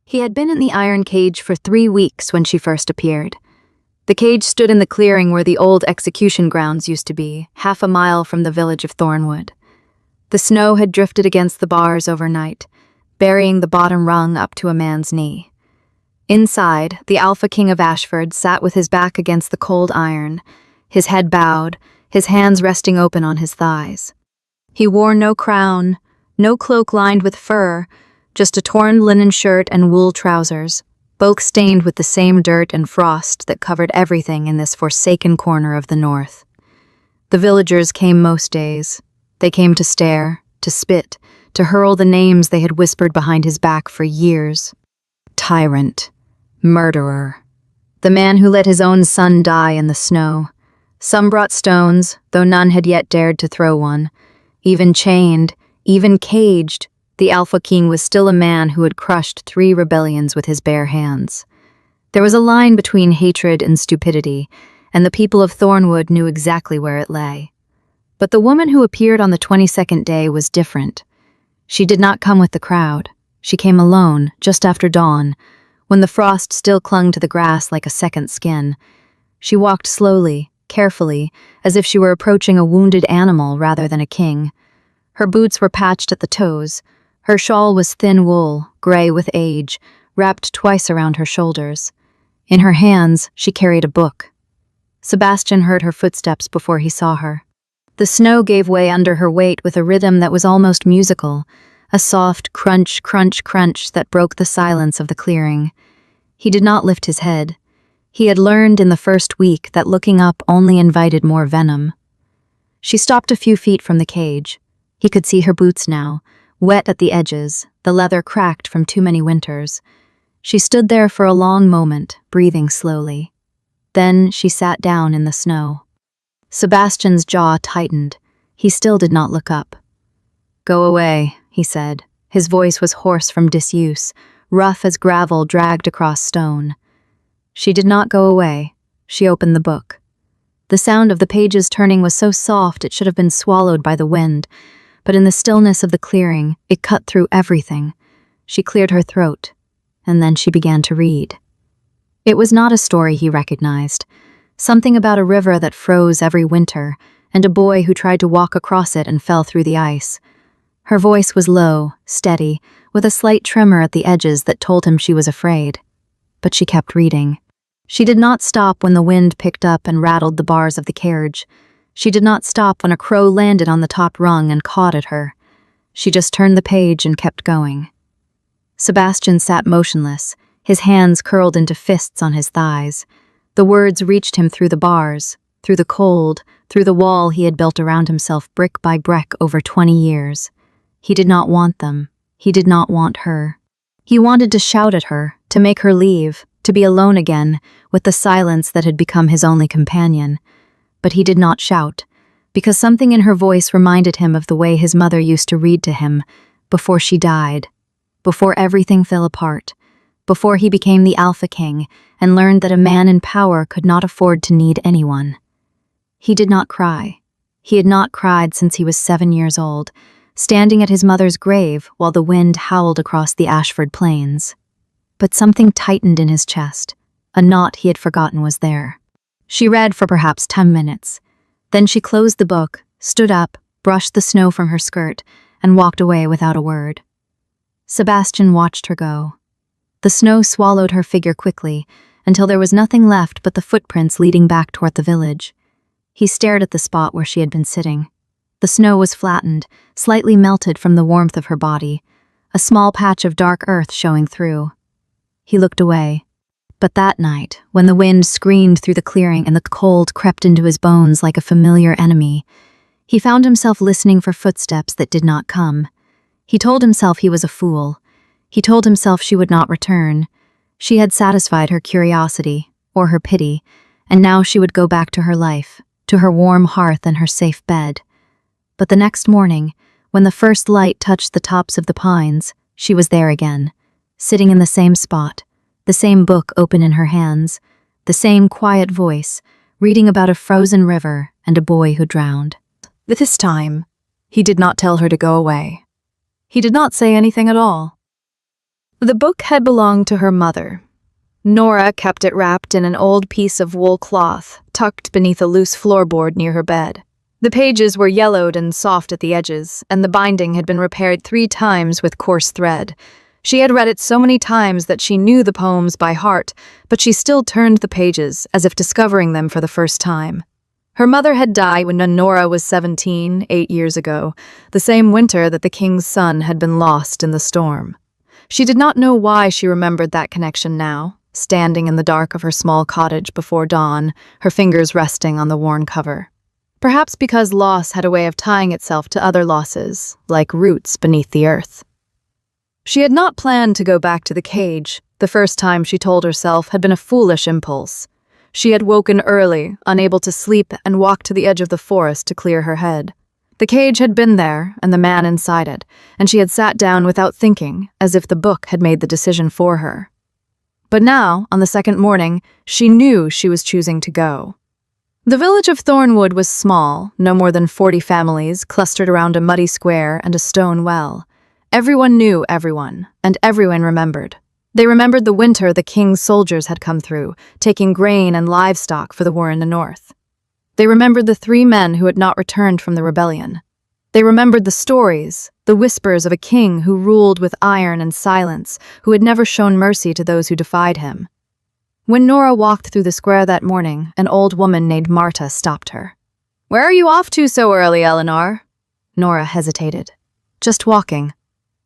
He had been in the iron cage for 3 weeks when she first appeared. The cage stood in the clearing where the old execution grounds used to be, half a mile from the village of Thornwood. The snow had drifted against the bars overnight, burying the bottom rung up to a man's knee. Inside, the Alpha King of Ashford sat with his back against the cold iron, his head bowed, his hands resting open on his thighs. He wore no crown, no cloak lined with fur, just a torn linen shirt and wool trousers, both stained with the same dirt and frost that covered everything in this forsaken corner of the north. The villagers came most days. They came to stare, to spit, to hurl the names they had whispered behind his back for years. Tyrant. Murderer. The man who let his own son die in the snow. Some brought stones, though none had yet dared to throw one. Even chained, even caged, the Alpha King was still a man who had crushed 3 rebellions with his bare hands. There was a line between hatred and stupidity, and the people of Thornwood knew exactly where it lay. But the woman who appeared on the 22nd day was different. She did not come with the crowd. She came alone, just after dawn, when the frost still clung to the grass like a second skin. She walked slowly, carefully, as if she were approaching a wounded animal rather than a king. Her boots were patched at the toes. Her shawl was thin wool, gray with age, wrapped twice around her shoulders. In her hands, she carried a book. Sebastian heard her footsteps before he saw her. The snow gave way under her weight with a rhythm that was almost musical, a soft crunch, crunch, crunch that broke the silence of the clearing. He did not lift his head. He had learned in the first week that looking up only invited more venom. She stopped a few feet from the cage. He could see her boots now, wet at the edges, the leather cracked from too many winters. She stood there for a long moment, breathing slowly. Then she sat down in the snow. Sebastian's jaw tightened. He still did not look up. "Go away," he said. His voice was hoarse from disuse, rough as gravel dragged across stone. She did not go away. She opened the book. The sound of the pages turning was so soft it should have been swallowed by the wind, but in the stillness of the clearing, it cut through everything. She cleared her throat, and then she began to read. It was not a story he recognized. Something about a river that froze every winter, and a boy who tried to walk across it and fell through the ice. Her voice was low, steady, with a slight tremor at the edges that told him she was afraid. But she kept reading. She did not stop when the wind picked up and rattled the bars of the carriage. She did not stop when a crow landed on the top rung and cawed at her. She just turned the page and kept going. Sebastian sat motionless, his hands curled into fists on his thighs. The words reached him through the bars, through the cold, through the wall he had built around himself brick by brick over 20 years. He did not want them. He did not want her. He wanted to shout at her, to make her leave, to be alone again, with the silence that had become his only companion. But he did not shout, because something in her voice reminded him of the way his mother used to read to him, before she died, before everything fell apart, before he became the Alpha King and learned that a man in power could not afford to need anyone. He did not cry. He had not cried since he was 7 years old, standing at his mother's grave while the wind howled across the Ashford plains. But something tightened in his chest. A knot he had forgotten was there. She read for perhaps 10 minutes. Then she closed the book, stood up, brushed the snow from her skirt, and walked away without a word. Sebastian watched her go. The snow swallowed her figure quickly, until there was nothing left but the footprints leading back toward the village. He stared at the spot where she had been sitting. The snow was flattened, slightly melted from the warmth of her body, a small patch of dark earth showing through. He looked away. But that night, when the wind screamed through the clearing and the cold crept into his bones like a familiar enemy, he found himself listening for footsteps that did not come. He told himself he was a fool. He told himself she would not return. She had satisfied her curiosity, or her pity, and now she would go back to her life, to her warm hearth and her safe bed. But the next morning, when the first light touched the tops of the pines, she was there again, sitting in the same spot, the same book open in her hands, the same quiet voice, reading about a frozen river and a boy who drowned. This time, he did not tell her to go away. He did not say anything at all. The book had belonged to her mother. Nora kept it wrapped in an old piece of wool cloth, tucked beneath a loose floorboard near her bed. The pages were yellowed and soft at the edges, and the binding had been repaired 3 times with coarse thread. She had read it so many times that she knew the poems by heart, but she still turned the pages as if discovering them for the first time. Her mother had died when Nora was 17, 8 years ago, the same winter that the king's son had been lost in the storm. She did not know why she remembered that connection now, standing in the dark of her small cottage before dawn, her fingers resting on the worn cover. Perhaps because loss had a way of tying itself to other losses, like roots beneath the earth. She had not planned to go back to the cage. The first time, she told herself, had been a foolish impulse. She had woken early, unable to sleep, and walked to the edge of the forest to clear her head. The cage had been there, and the man inside it, and she had sat down without thinking, as if the book had made the decision for her. But now, on the second morning, she knew she was choosing to go. The village of Thornwood was small, no more than 40 families, clustered around a muddy square and a stone well. Everyone knew everyone, and everyone remembered. They remembered the winter the king's soldiers had come through, taking grain and livestock for the war in the north. They remembered the 3 men who had not returned from the rebellion. They remembered the stories, the whispers of a king who ruled with iron and silence, who had never shown mercy to those who defied him. When Nora walked through the square that morning, an old woman named Marta stopped her. "Where are you off to so early, Eleanor?" Nora hesitated. "Just walking."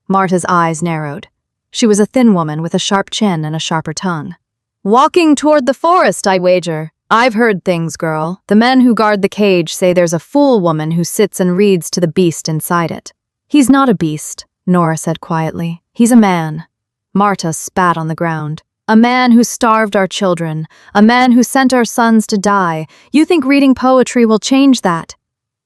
Marta's eyes narrowed. She was a thin woman with a sharp chin and a sharper tongue. "Walking toward the forest, I wager. I've heard things, girl. The men who guard the cage say there's a fool woman who sits and reads to the beast inside it." "He's not a beast," Nora said quietly. "He's a man." Marta spat on the ground. "A man who starved our children. A man who sent our sons to die. You think reading poetry will change that?"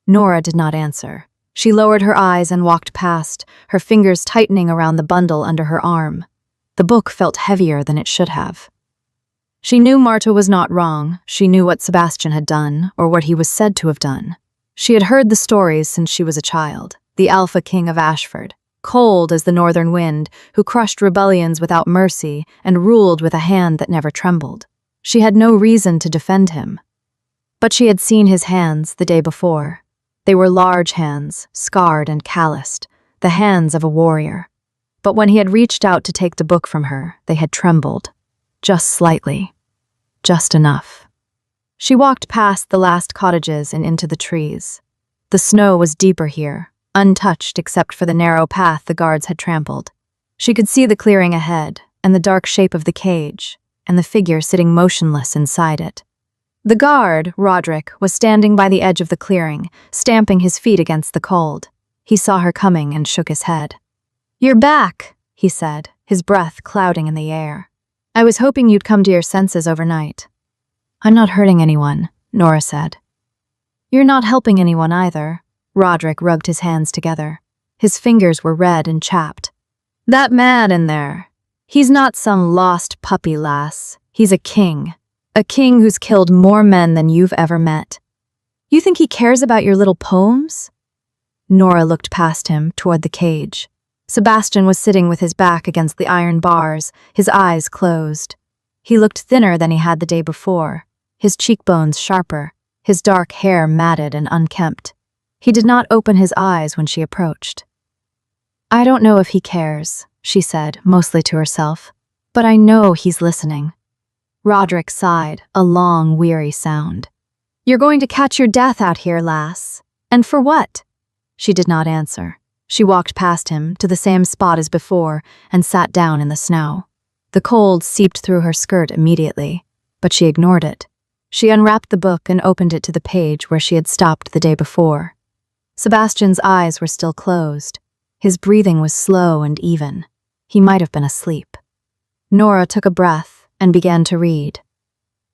Nora did not answer. She lowered her eyes and walked past, her fingers tightening around the bundle under her arm. The book felt heavier than it should have. She knew Marta was not wrong. She knew what Sebastian had done, or what he was said to have done. She had heard the stories since she was a child. The Alpha King of Ashford, cold as the northern wind, who crushed rebellions without mercy and ruled with a hand that never trembled. She had no reason to defend him. But she had seen his hands the day before. They were large hands, scarred and calloused, the hands of a warrior. But when he had reached out to take the book from her, they had trembled. Just slightly. Just enough. She walked past the last cottages and into the trees. The snow was deeper here, untouched except for the narrow path the guards had trampled. She could see the clearing ahead, and the dark shape of the cage, and the figure sitting motionless inside it. The guard, Roderick, was standing by the edge of the clearing, stamping his feet against the cold. He saw her coming and shook his head. "You're back," he said, his breath clouding in the air. "I was hoping you'd come to your senses overnight." "I'm not hurting anyone," Nora said. "You're not helping anyone either." Roderick rubbed his hands together. His fingers were red and chapped. "That man in there, he's not some lost puppy lass. He's a king who's killed more men than you've ever met. You think he cares about your little poems?" Nora looked past him toward the cage. Sebastian was sitting with his back against the iron bars, his eyes closed. He looked thinner than he had the day before, his cheekbones sharper, his dark hair matted and unkempt. He did not open his eyes when she approached. "I don't know if he cares," she said, mostly to herself, "but I know he's listening." Roderick sighed, a long, weary sound. "You're going to catch your death out here, lass. And for what?" She did not answer. She walked past him to the same spot as before and sat down in the snow. The cold seeped through her skirt immediately, but she ignored it. She unwrapped the book and opened it to the page where she had stopped the day before. Sebastian's eyes were still closed. His breathing was slow and even. He might have been asleep. Nora took a breath and began to read.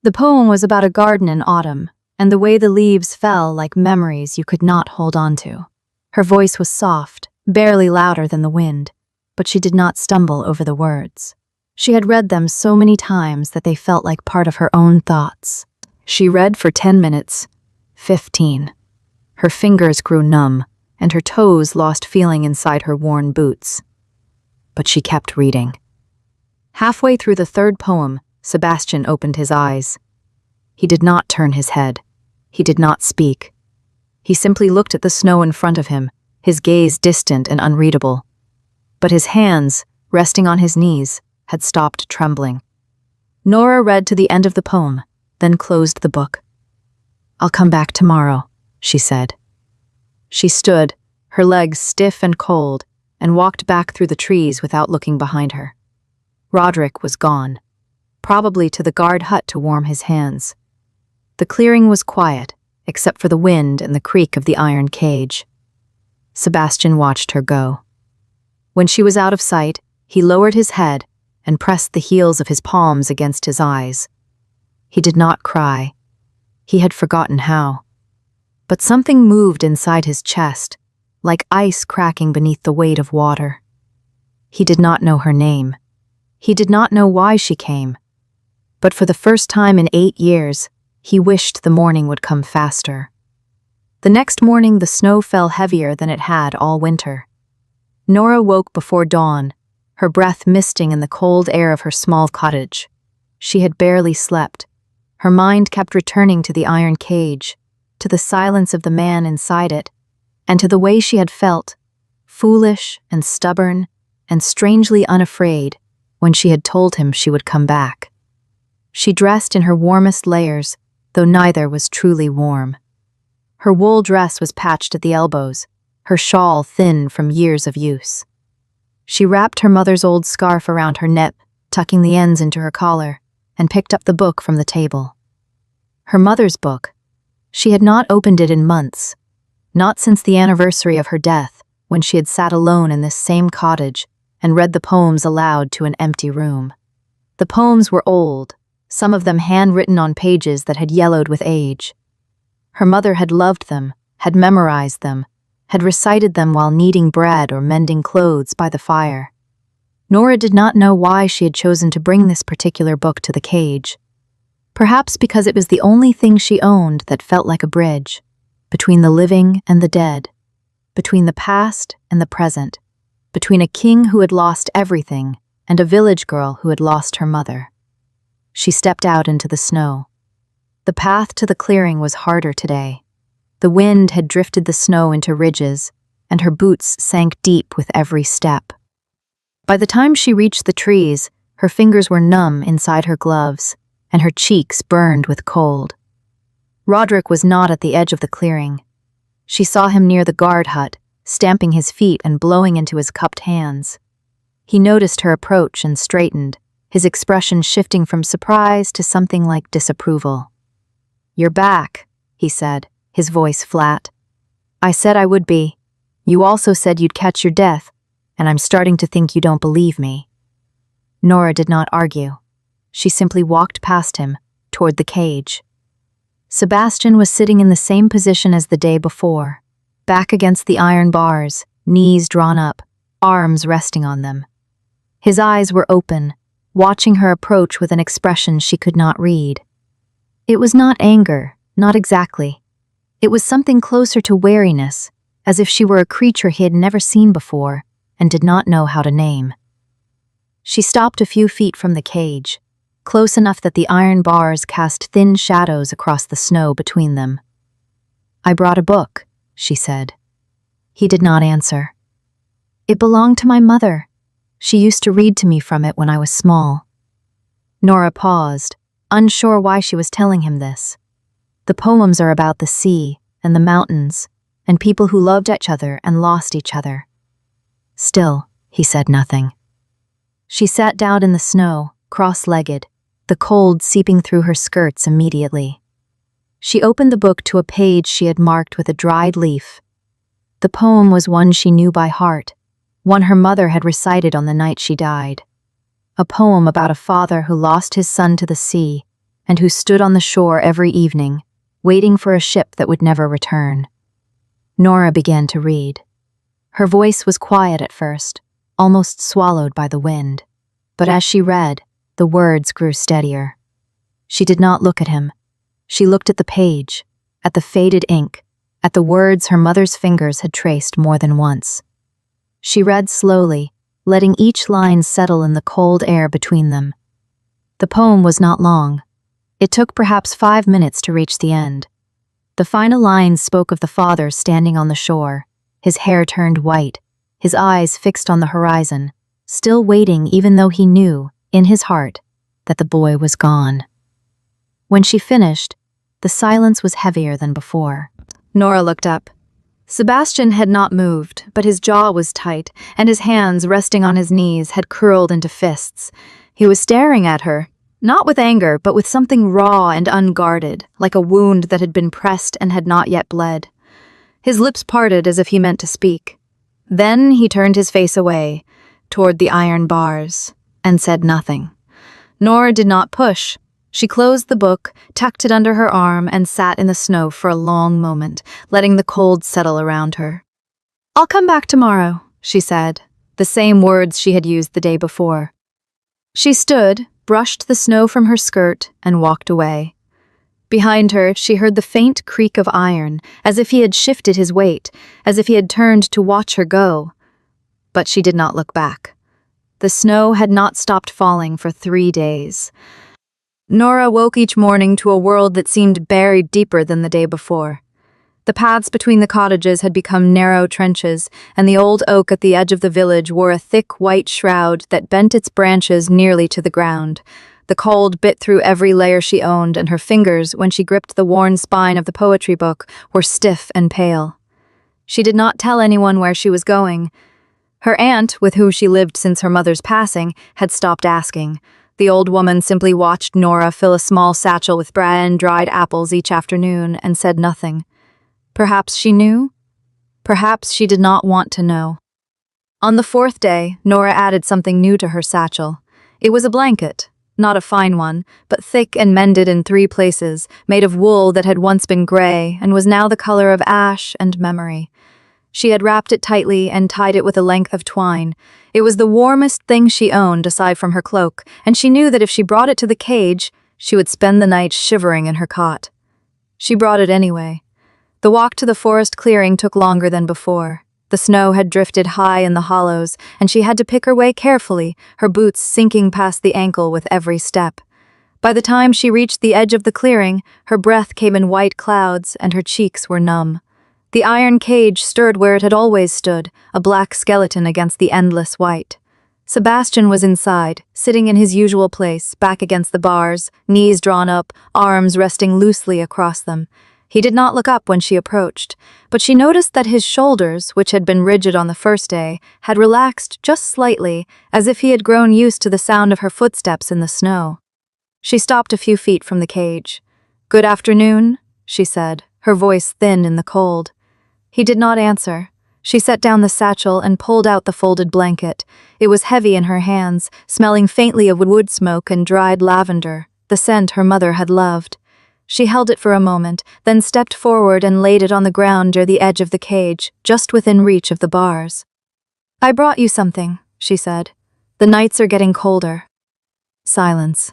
The poem was about a garden in autumn, and the way the leaves fell like memories you could not hold on to. Her voice was soft, barely louder than the wind, but she did not stumble over the words. She had read them so many times that they felt like part of her own thoughts. She read for 10 minutes, 15. Her fingers grew numb, and her toes lost feeling inside her worn boots. But she kept reading. Halfway through the third poem, Sebastian opened his eyes. He did not turn his head. He did not speak. He simply looked at the snow in front of him, his gaze distant and unreadable. But his hands, resting on his knees, had stopped trembling. Nora read to the end of the poem, then closed the book. "I'll come back tomorrow," she said. She stood, her legs stiff and cold, and walked back through the trees without looking behind her. Roderick was gone, probably to the guard hut to warm his hands. The clearing was quiet, except for the wind and the creak of the iron cage. Sebastian watched her go. When she was out of sight, he lowered his head and pressed the heels of his palms against his eyes. He did not cry. He had forgotten how. But something moved inside his chest, like ice cracking beneath the weight of water. He did not know her name. He did not know why she came. But for the first time in 8 years, he wished the morning would come faster. The next morning, the snow fell heavier than it had all winter. Nora woke before dawn, her breath misting in the cold air of her small cottage. She had barely slept. Her mind kept returning to the iron cage, to the silence of the man inside it, and to the way she had felt, foolish and stubborn and strangely unafraid, when she had told him she would come back. She dressed in her warmest layers, though neither was truly warm. Her wool dress was patched at the elbows, her shawl thin from years of use. She wrapped her mother's old scarf around her neck, tucking the ends into her collar, and picked up the book from the table. Her mother's book. She had not opened it in months, not since the anniversary of her death, when she had sat alone in this same cottage and read the poems aloud to an empty room. The poems were old, some of them handwritten on pages that had yellowed with age. Her mother had loved them, had memorized them, had recited them while kneading bread or mending clothes by the fire. Nora did not know why she had chosen to bring this particular book to the cage. Perhaps because it was the only thing she owned that felt like a bridge, between the living and the dead, between the past and the present, between a king who had lost everything and a village girl who had lost her mother. She stepped out into the snow. The path to the clearing was harder today. The wind had drifted the snow into ridges, and her boots sank deep with every step. By the time she reached the trees, her fingers were numb inside her gloves, and her cheeks burned with cold. Roderick was not at the edge of the clearing. She saw him near the guard hut, stamping his feet and blowing into his cupped hands. He noticed her approach and straightened, his expression shifting from surprise to something like disapproval. "You're back," he said, his voice flat. "I said I would be. You also said you'd catch your death, and I'm starting to think you don't believe me." Nora did not argue. She simply walked past him, toward the cage. Sebastian was sitting in the same position as the day before, back against the iron bars, knees drawn up, arms resting on them. His eyes were open, watching her approach with an expression she could not read. It was not anger, not exactly. It was something closer to wariness, as if she were a creature he had never seen before and did not know how to name. She stopped a few feet from the cage, close enough that the iron bars cast thin shadows across the snow between them. "I brought a book," she said. He did not answer. "It belonged to my mother. She used to read to me from it when I was small." Nora paused, unsure why she was telling him this. The poems are about the sea and the mountains and people who loved each other and lost each other. Still, he said nothing. She sat down in the snow, cross-legged, the cold seeping through her skirts immediately. She opened the book to a page she had marked with a dried leaf. The poem was one she knew by heart, one her mother had recited on the night she died. A poem about a father who lost his son to the sea and who stood on the shore every evening, waiting for a ship that would never return. Nora began to read. Her voice was quiet at first, almost swallowed by the wind, but as she read, the words grew steadier. She did not look at him. She looked at the page, at the faded ink, at the words her mother's fingers had traced more than once. She read slowly, letting each line settle in the cold air between them. The poem was not long. It took perhaps 5 minutes to reach the end. The final lines spoke of the father standing on the shore, his hair turned white, his eyes fixed on the horizon, still waiting even though he knew, in his heart, that the boy was gone. When she finished, the silence was heavier than before. Nora looked up. Sebastian had not moved, but his jaw was tight, and his hands, resting on his knees, had curled into fists. He was staring at her, not with anger, but with something raw and unguarded, like a wound that had been pressed and had not yet bled. His lips parted as if he meant to speak. Then he turned his face away, toward the iron bars, and said nothing. Nora did not push. She closed the book, tucked it under her arm, and sat in the snow for a long moment, letting the cold settle around her. "I'll come back tomorrow," she said, the same words she had used the day before. She stood, brushed the snow from her skirt, and walked away. Behind her, she heard the faint creak of iron, as if he had shifted his weight, as if he had turned to watch her go. But she did not look back. The snow had not stopped falling for 3 days. Nora woke each morning to a world that seemed buried deeper than the day before. The paths between the cottages had become narrow trenches, and the old oak at the edge of the village wore a thick white shroud that bent its branches nearly to the ground. The cold bit through every layer she owned, and her fingers, when she gripped the worn spine of the poetry book, were stiff and pale. She did not tell anyone where she was going. Her aunt, with whom she lived since her mother's passing, had stopped asking. The old woman simply watched Nora fill a small satchel with bread and dried apples each afternoon and said nothing. Perhaps she knew? Perhaps she did not want to know. On the 4th day, Nora added something new to her satchel. It was a blanket, not a fine one, but thick and mended in 3 places, made of wool that had once been gray and was now the color of ash and memory. She had wrapped it tightly and tied it with a length of twine. It was the warmest thing she owned aside from her cloak, and she knew that if she brought it to the cage, she would spend the night shivering in her cot. She brought it anyway. The walk to the forest clearing took longer than before. The snow had drifted high in the hollows, and she had to pick her way carefully, her boots sinking past the ankle with every step. By the time she reached the edge of the clearing, her breath came in white clouds and her cheeks were numb. The iron cage stirred where it had always stood, a black skeleton against the endless white. Sebastian was inside, sitting in his usual place, back against the bars, knees drawn up, arms resting loosely across them. He did not look up when she approached, but she noticed that his shoulders, which had been rigid on the first day, had relaxed just slightly, as if he had grown used to the sound of her footsteps in the snow. She stopped a few feet from the cage. "Good afternoon," she said, her voice thin in the cold. He did not answer. She set down the satchel and pulled out the folded blanket. It was heavy in her hands, smelling faintly of wood smoke and dried lavender, the scent her mother had loved. She held it for a moment, then stepped forward and laid it on the ground near the edge of the cage, just within reach of the bars. "I brought you something," she said. "The nights are getting colder." Silence.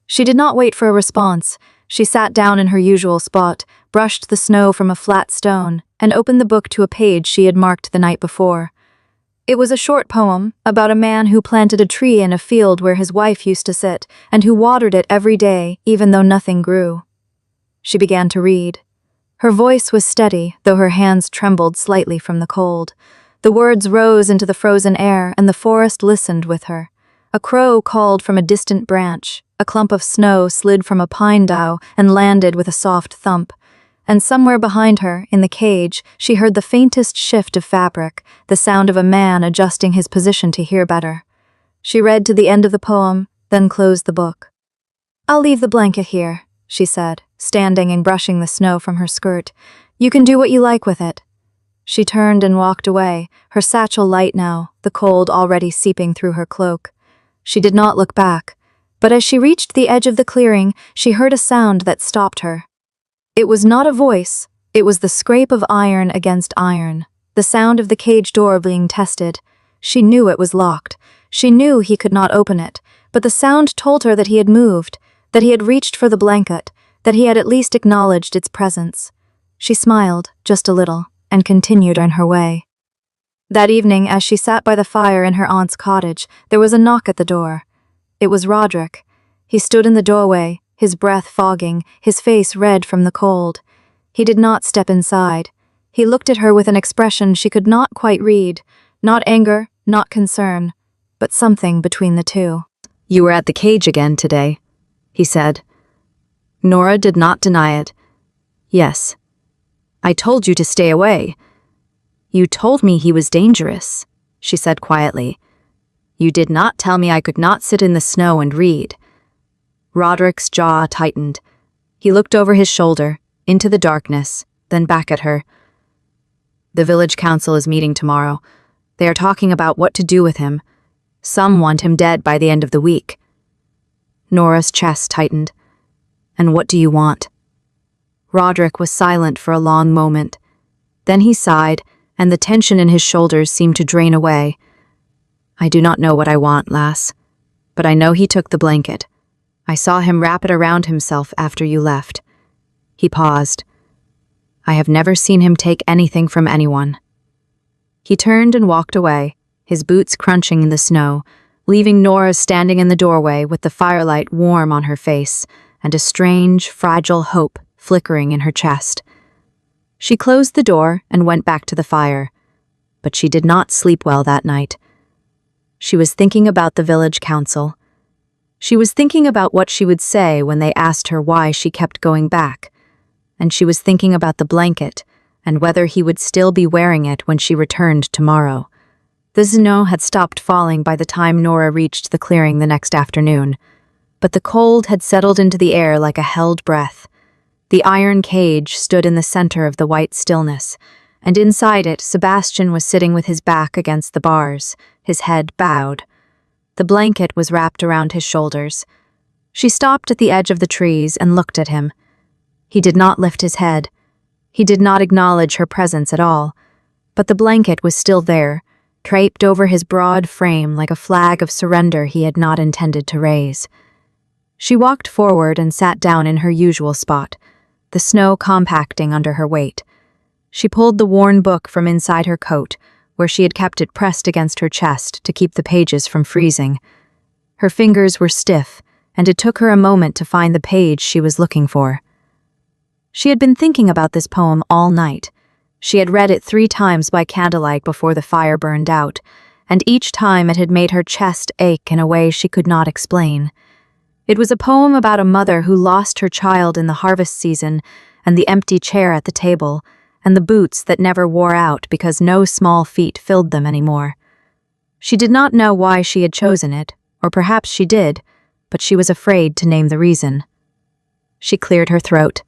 She did not wait for a response. She sat down in her usual spot, brushed the snow from a flat stone, and opened the book to a page she had marked the night before. It was a short poem about a man who planted a tree in a field where his wife used to sit, and who watered it every day, even though nothing grew. She began to read. Her voice was steady, though her hands trembled slightly from the cold. The words rose into the frozen air, and the forest listened with her. A crow called from a distant branch. A clump of snow slid from a pine bough and landed with a soft thump. And somewhere behind her, in the cage, she heard the faintest shift of fabric, the sound of a man adjusting his position to hear better. She read to the end of the poem, then closed the book. "I'll leave the blanket here," she said, standing and brushing the snow from her skirt. "You can do what you like with it." She turned and walked away, her satchel light now, the cold already seeping through her cloak. She did not look back, but as she reached the edge of the clearing, she heard a sound that stopped her. It was not a voice, it was the scrape of iron against iron, the sound of the cage door being tested. She knew it was locked. She knew he could not open it, but the sound told her that he had moved, that he had reached for the blanket, that he had at least acknowledged its presence. She smiled, just a little, and continued on her way. That evening, as she sat by the fire in her aunt's cottage, there was a knock at the door. It was Roderick. He stood in the doorway, his breath fogging, his face red from the cold. He did not step inside. He looked at her with an expression she could not quite read, not anger, not concern, but something between the two. "You were at the cage again today," he said. Nora did not deny it. "Yes. I told you to stay away." "You told me he was dangerous," she said quietly. "You did not tell me I could not sit in the snow and read." Roderick's jaw tightened. He looked over his shoulder, into the darkness, then back at her. "The village council is meeting tomorrow. They are talking about what to do with him. Some want him dead by the end of the week." Nora's chest tightened. "And what do you want?" Roderick was silent for a long moment. Then he sighed, and the tension in his shoulders seemed to drain away. "I do not know what I want, lass. But I know he took the blanket. I saw him wrap it around himself after you left." He paused. "I have never seen him take anything from anyone." He turned and walked away, his boots crunching in the snow, leaving Nora standing in the doorway with the firelight warm on her face and a strange, fragile hope flickering in her chest. She closed the door and went back to the fire, but she did not sleep well that night. She was thinking about the village council. She was thinking about what she would say when they asked her why she kept going back, and she was thinking about the blanket and whether he would still be wearing it when she returned tomorrow. The snow had stopped falling by the time Nora reached the clearing the next afternoon, but the cold had settled into the air like a held breath. The iron cage stood in the center of the white stillness, and inside it Sebastian was sitting with his back against the bars, his head bowed. The blanket was wrapped around his shoulders. She stopped at the edge of the trees and looked at him. He did not lift his head. He did not acknowledge her presence at all, but the blanket was still there, draped over his broad frame like a flag of surrender he had not intended to raise. She walked forward and sat down in her usual spot, the snow compacting under her weight. She pulled the worn book from inside her coat, where she had kept it pressed against her chest to keep the pages from freezing. Her fingers were stiff, and it took her a moment to find the page she was looking for. She had been thinking about this poem all night. She had read it 3 times by candlelight before the fire burned out, and each time it had made her chest ache in a way she could not explain. It was a poem about a mother who lost her child in the harvest season, and the empty chair at the table, and the boots that never wore out because no small feet filled them anymore. She did not know why she had chosen it, or perhaps she did, but she was afraid to name the reason. She cleared her throat.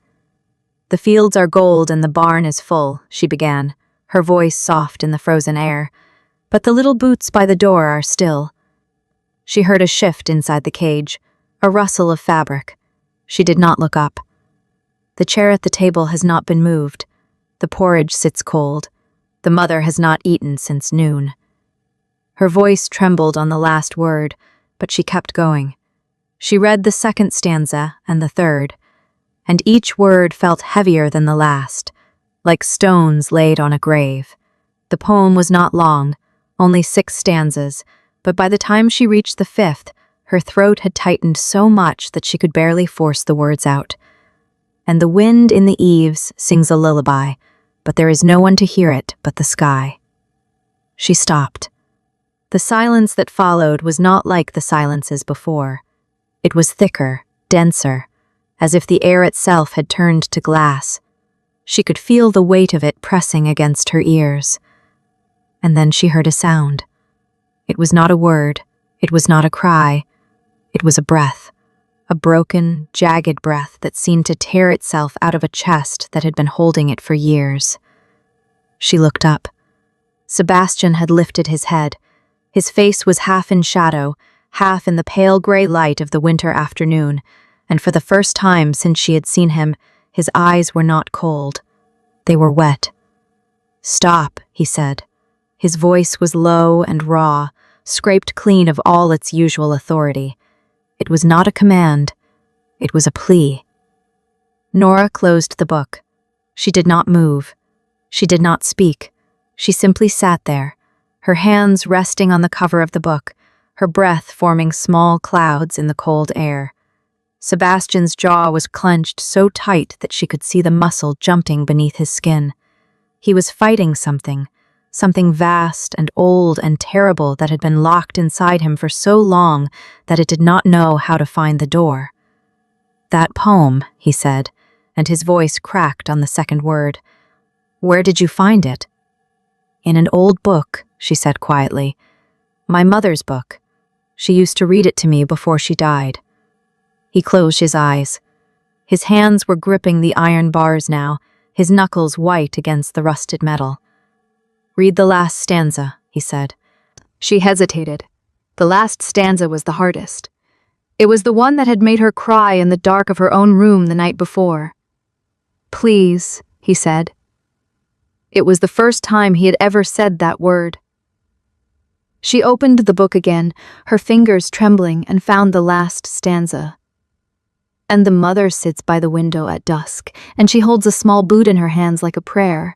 "The fields are gold and the barn is full," she began, her voice soft in the frozen air. "But the little boots by the door are still." She heard a shift inside the cage, a rustle of fabric. She did not look up. "The chair at the table has not been moved. The porridge sits cold. The mother has not eaten since noon." Her voice trembled on the last word, but she kept going. She read the second stanza and the third, and each word felt heavier than the last, like stones laid on a grave. The poem was not long, only 6 stanzas, but by the time she reached the 5th, her throat had tightened so much that she could barely force the words out. "And the wind in the eaves sings a lullaby, but there is no one to hear it but the sky." She stopped. The silence that followed was not like the silences before. It was thicker, denser, as if the air itself had turned to glass. She could feel the weight of it pressing against her ears. And then she heard a sound. It was not a word, it was not a cry, it was a breath, a broken, jagged breath that seemed to tear itself out of a chest that had been holding it for years. She looked up. Sebastian had lifted his head. His face was half in shadow, half in the pale gray light of the winter afternoon, and for the first time since she had seen him, his eyes were not cold. They were wet. "Stop," he said. His voice was low and raw, scraped clean of all its usual authority. It was not a command. It was a plea. Nora closed the book. She did not move. She did not speak. She simply sat there, her hands resting on the cover of the book, her breath forming small clouds in the cold air. Sebastian's jaw was clenched so tight that she could see the muscle jumping beneath his skin. He was fighting something vast and old and terrible that had been locked inside him for so long that it did not know how to find the door. "That poem," he said, and his voice cracked on the second word. "Where did you find it?" "In an old book," she said quietly. "My mother's book. She used to read it to me before she died." He closed his eyes. His hands were gripping the iron bars now, his knuckles white against the rusted metal. "Read the last stanza," he said. She hesitated. The last stanza was the hardest. It was the one that had made her cry in the dark of her own room the night before. "Please," he said. It was the first time he had ever said that word. She opened the book again, her fingers trembling, and found the last stanza. "And the mother sits by the window at dusk, and she holds a small boot in her hands like a prayer.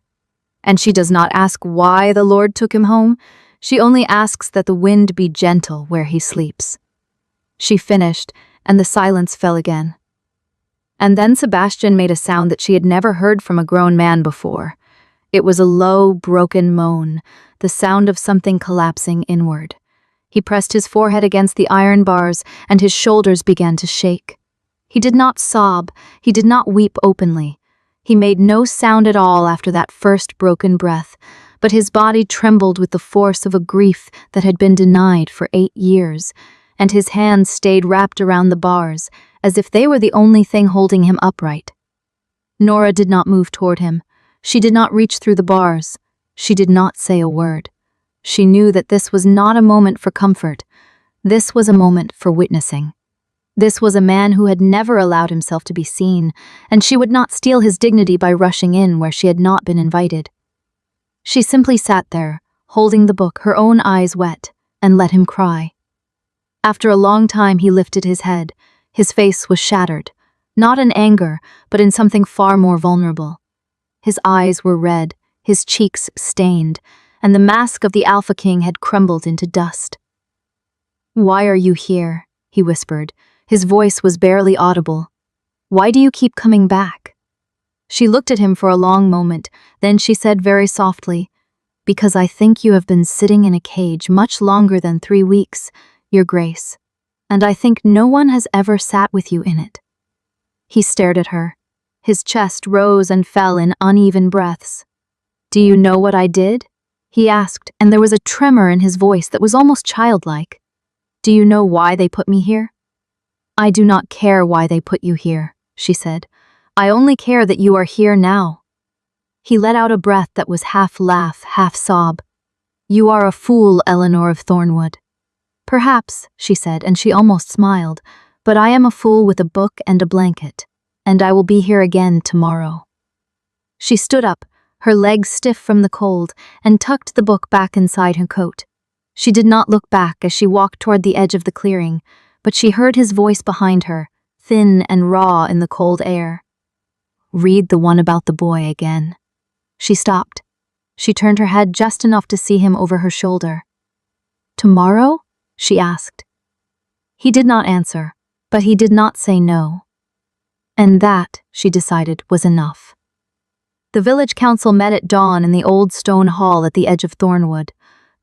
And she does not ask why the Lord took him home, she only asks that the wind be gentle where he sleeps." She finished, and the silence fell again. And then Sebastian made a sound that she had never heard from a grown man before. It was a low, broken moan, the sound of something collapsing inward. He pressed his forehead against the iron bars, and his shoulders began to shake. He did not sob, he did not weep openly. He made no sound at all after that first broken breath, but his body trembled with the force of a grief that had been denied for 8 years, and his hands stayed wrapped around the bars, as if they were the only thing holding him upright. Nora did not move toward him. She did not reach through the bars. She did not say a word. She knew that this was not a moment for comfort. This was a moment for witnessing. This was a man who had never allowed himself to be seen, and she would not steal his dignity by rushing in where she had not been invited. She simply sat there, holding the book, her own eyes wet, and let him cry. After a long time he lifted his head. His face was shattered, not in anger, but in something far more vulnerable. His eyes were red, his cheeks stained, and the mask of the Alpha King had crumbled into dust. "Why are you here?" he whispered. His voice was barely audible. "Why do you keep coming back?" She looked at him for a long moment, then she said very softly, "Because I think you have been sitting in a cage much longer than 3 weeks, Your Grace, and I think no one has ever sat with you in it." He stared at her. His chest rose and fell in uneven breaths. "Do you know what I did?" he asked, and there was a tremor in his voice that was almost childlike. "Do you know why they put me here?" "I do not care why they put you here," she said. "I only care that you are here now." He let out a breath that was half laugh, half sob. "You are a fool, Eleanor of Thornwood." "Perhaps," she said, and she almost smiled, "but I am a fool with a book and a blanket, and I will be here again tomorrow." She stood up, her legs stiff from the cold, and tucked the book back inside her coat. She did not look back as she walked toward the edge of the clearing, but she heard his voice behind her, thin and raw in the cold air. "Read the one about the boy again." She stopped. She turned her head just enough to see him over her shoulder. "Tomorrow?" she asked. He did not answer, but he did not say no. And that, she decided, was enough. The village council met at dawn in the old stone hall at the edge of Thornwood.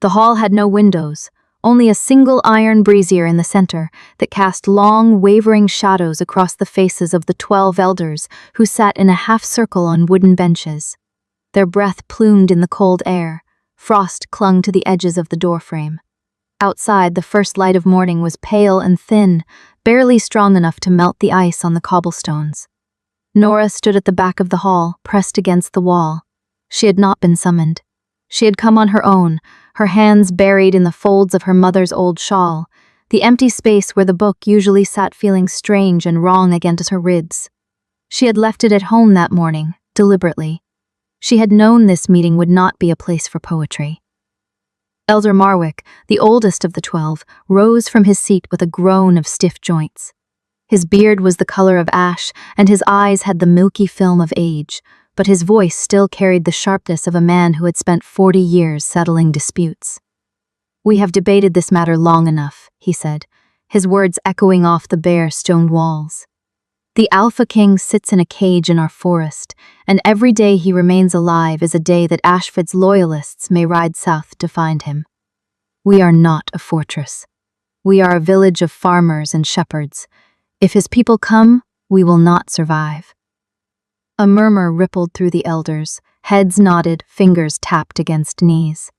The hall had no windows, only a single iron brazier in the center that cast long, wavering shadows across the faces of the 12 elders who sat in a half-circle on wooden benches. Their breath plumed in the cold air. Frost clung to the edges of the doorframe. Outside, the first light of morning was pale and thin, barely strong enough to melt the ice on the cobblestones. Nora stood at the back of the hall, pressed against the wall. She had not been summoned. She had come on her own, her hands buried in the folds of her mother's old shawl, the empty space where the book usually sat feeling strange and wrong against her ribs. She had left it at home that morning, deliberately. She had known this meeting would not be a place for poetry. Elder Marwick, the oldest of the 12, rose from his seat with a groan of stiff joints. His beard was the color of ash, and his eyes had the milky film of age, but his voice still carried the sharpness of a man who had spent 40 years settling disputes. "We have debated this matter long enough," he said, his words echoing off the bare stone walls. "The Alpha King sits in a cage in our forest, and every day he remains alive is a day that Ashford's loyalists may ride south to find him. We are not a fortress. We are a village of farmers and shepherds. If his people come, we will not survive." A murmur rippled through the elders, heads nodded, fingers tapped against knees.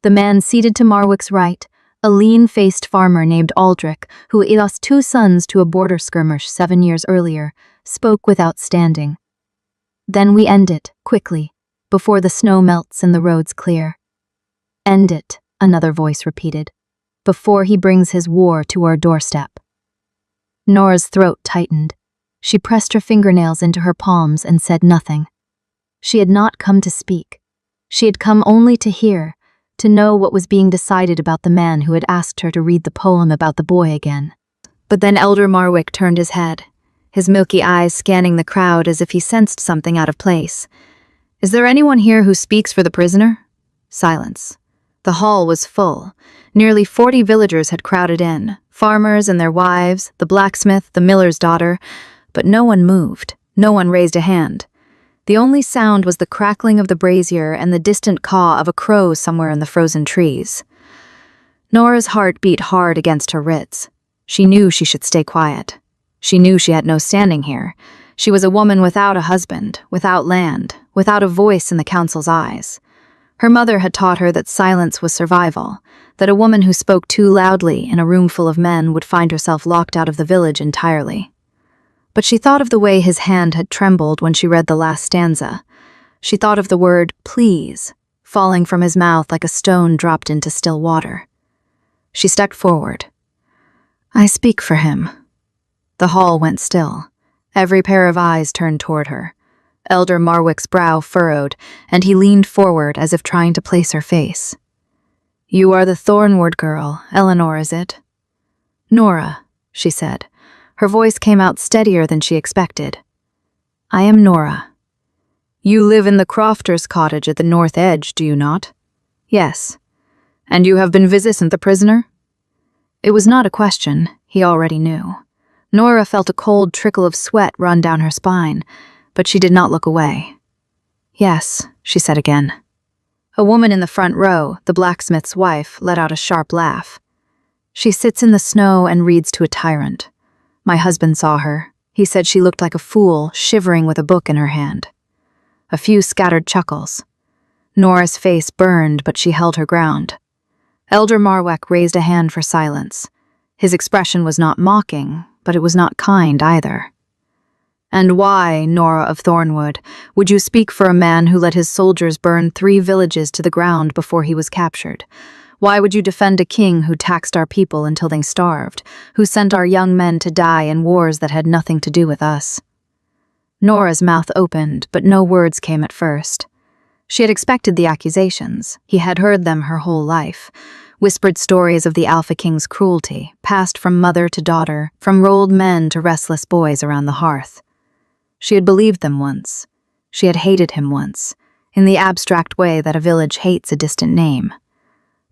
The man seated to Marwick's right, a lean-faced farmer named Aldrich, who had lost 2 sons to a border skirmish 7 years earlier, spoke without standing. "Then we end it, quickly, before the snow melts and the roads clear." "End it," another voice repeated, "before he brings his war to our doorstep." Nora's throat tightened. She pressed her fingernails into her palms and said nothing. She had not come to speak. She had come only to hear, to know what was being decided about the man who had asked her to read the poem about the boy again. But then Elder Marwick turned his head, his milky eyes scanning the crowd as if he sensed something out of place. "Is there anyone here who speaks for the prisoner?" Silence. The hall was full. Nearly 40 villagers had crowded in, farmers and their wives, the blacksmith, the miller's daughter, but no one moved, no one raised a hand. The only sound was the crackling of the brazier and the distant caw of a crow somewhere in the frozen trees. Nora's heart beat hard against her ribs. She knew she should stay quiet. She knew she had no standing here. She was a woman without a husband, without land, without a voice in the council's eyes. Her mother had taught her that silence was survival, that a woman who spoke too loudly in a room full of men would find herself locked out of the village entirely. But she thought of the way his hand had trembled when she read the last stanza. She thought of the word "please" falling from his mouth like a stone dropped into still water. She stepped forward. "I speak for him." The hall went still. Every pair of eyes turned toward her. Elder Marwick's brow furrowed, and he leaned forward as if trying to place her face. "You are the Thornwood girl, Eleanor, is it?" "Nora," she said. Her voice came out steadier than she expected. "I am Nora." "You live in the crofter's cottage at the north edge, do you not?" "Yes." "And you have been visiting the prisoner?" It was not a question, he already knew. Nora felt a cold trickle of sweat run down her spine, but she did not look away. "Yes," she said again. A woman in the front row, the blacksmith's wife, let out a sharp laugh. "She sits in the snow and reads to a tyrant. My husband saw her. He said she looked like a fool, shivering with a book in her hand." A few scattered chuckles. Nora's face burned, but she held her ground. Elder Marwick raised a hand for silence. His expression was not mocking, but it was not kind either. "And why, Nora of Thornwood, would you speak for a man who let his soldiers burn 3 villages to the ground before he was captured? Why would you defend a king who taxed our people until they starved, who sent our young men to die in wars that had nothing to do with us?" Nora's mouth opened, but no words came at first. She had expected the accusations. He had heard them her whole life. Whispered stories of the Alpha King's cruelty, passed from mother to daughter, from old men to restless boys around the hearth. She had believed them once. She had hated him once, in the abstract way that a village hates a distant name.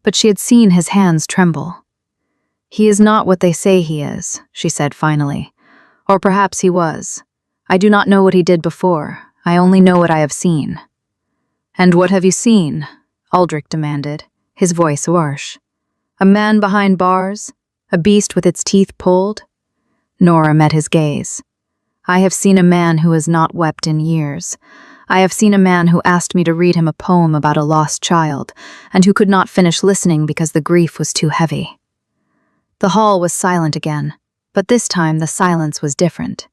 But she had seen his hands tremble. "He is not what they say he is," she said finally. "Or perhaps he was. I do not know what he did before. I only know what I have seen." "And what have you seen?" Aldrich demanded, his voice harsh. "A man behind bars? A beast with its teeth pulled?" Nora met his gaze. "I have seen a man who has not wept in years. I have seen a man who asked me to read him a poem about a lost child, and who could not finish listening because the grief was too heavy." The hall was silent again, but this time the silence was different.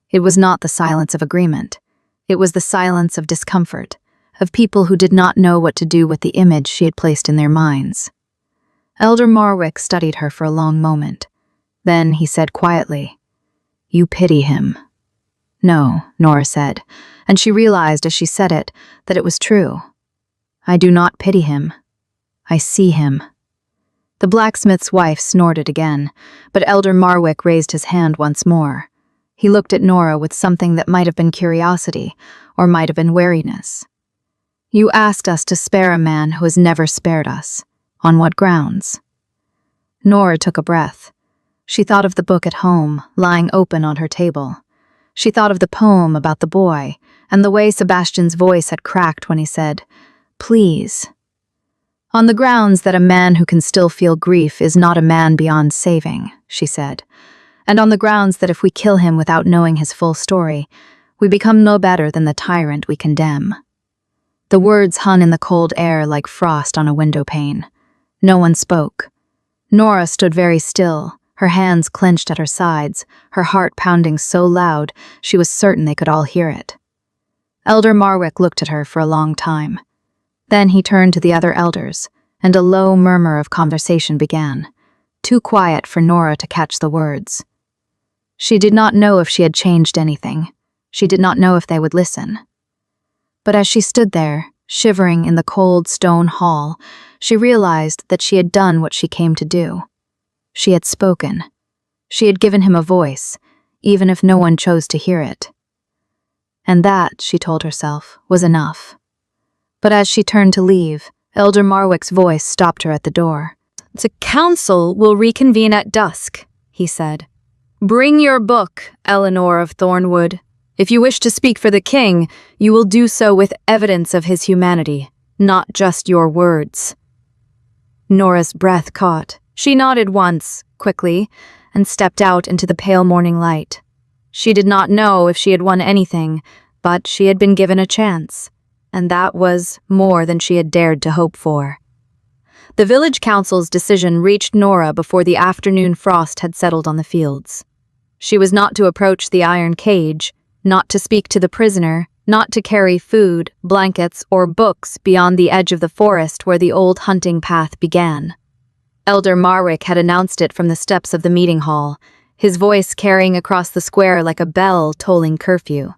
It was not the silence of agreement. It was the silence of discomfort, of people who did not know what to do with the image she had placed in their minds. Elder Marwick studied her for a long moment. Then he said quietly, "You pity him." "No," Nora said, and she realized as she said it that it was true. "I do not pity him. I see him." The blacksmith's wife snorted again, but Elder Marwick raised his hand once more. He looked at Nora with something that might have been curiosity, or might have been wariness. "You asked us to spare a man who has never spared us. On what grounds? Nora took a breath. She thought of the book at home, lying open on her table. She thought of the poem about the boy, and the way Sebastian's voice had cracked when he said, "Please." On the grounds that a man who can still feel grief is not a man beyond saving, she said, and on the grounds that if we kill him without knowing his full story, we become no better than the tyrant we condemn. The words hung in the cold air like frost on a window pane. No one spoke. Nora stood very still, her hands clenched at her sides, her heart pounding so loud she was certain they could all hear it. Elder Marwick looked at her for a long time. Then he turned to the other elders, and a low murmur of conversation began, too quiet for Nora to catch the words. She did not know if she had changed anything. She did not know if they would listen. But as she stood there, shivering in the cold stone hall, she realized that she had done what she came to do. She had spoken. She had given him a voice, even if no one chose to hear it. And that, she told herself, was enough. But as she turned to leave, Elder Marwick's voice stopped her at the door. "The council will reconvene at dusk," he said. "Bring your book, Eleanor of Thornwood. If you wish to speak for the king, you will do so with evidence of his humanity, not just your words." Nora's breath caught. She nodded once, quickly, and stepped out into the pale morning light. She did not know if she had won anything, but she had been given a chance, and that was more than she had dared to hope for. The village council's decision reached Nora before the afternoon frost had settled on the fields. She was not to approach the iron cage, not to speak to the prisoner, not to carry food, blankets, or books beyond the edge of the forest where the old hunting path began. Elder Marwick had announced it from the steps of the meeting hall, his voice carrying across the square like a bell tolling curfew.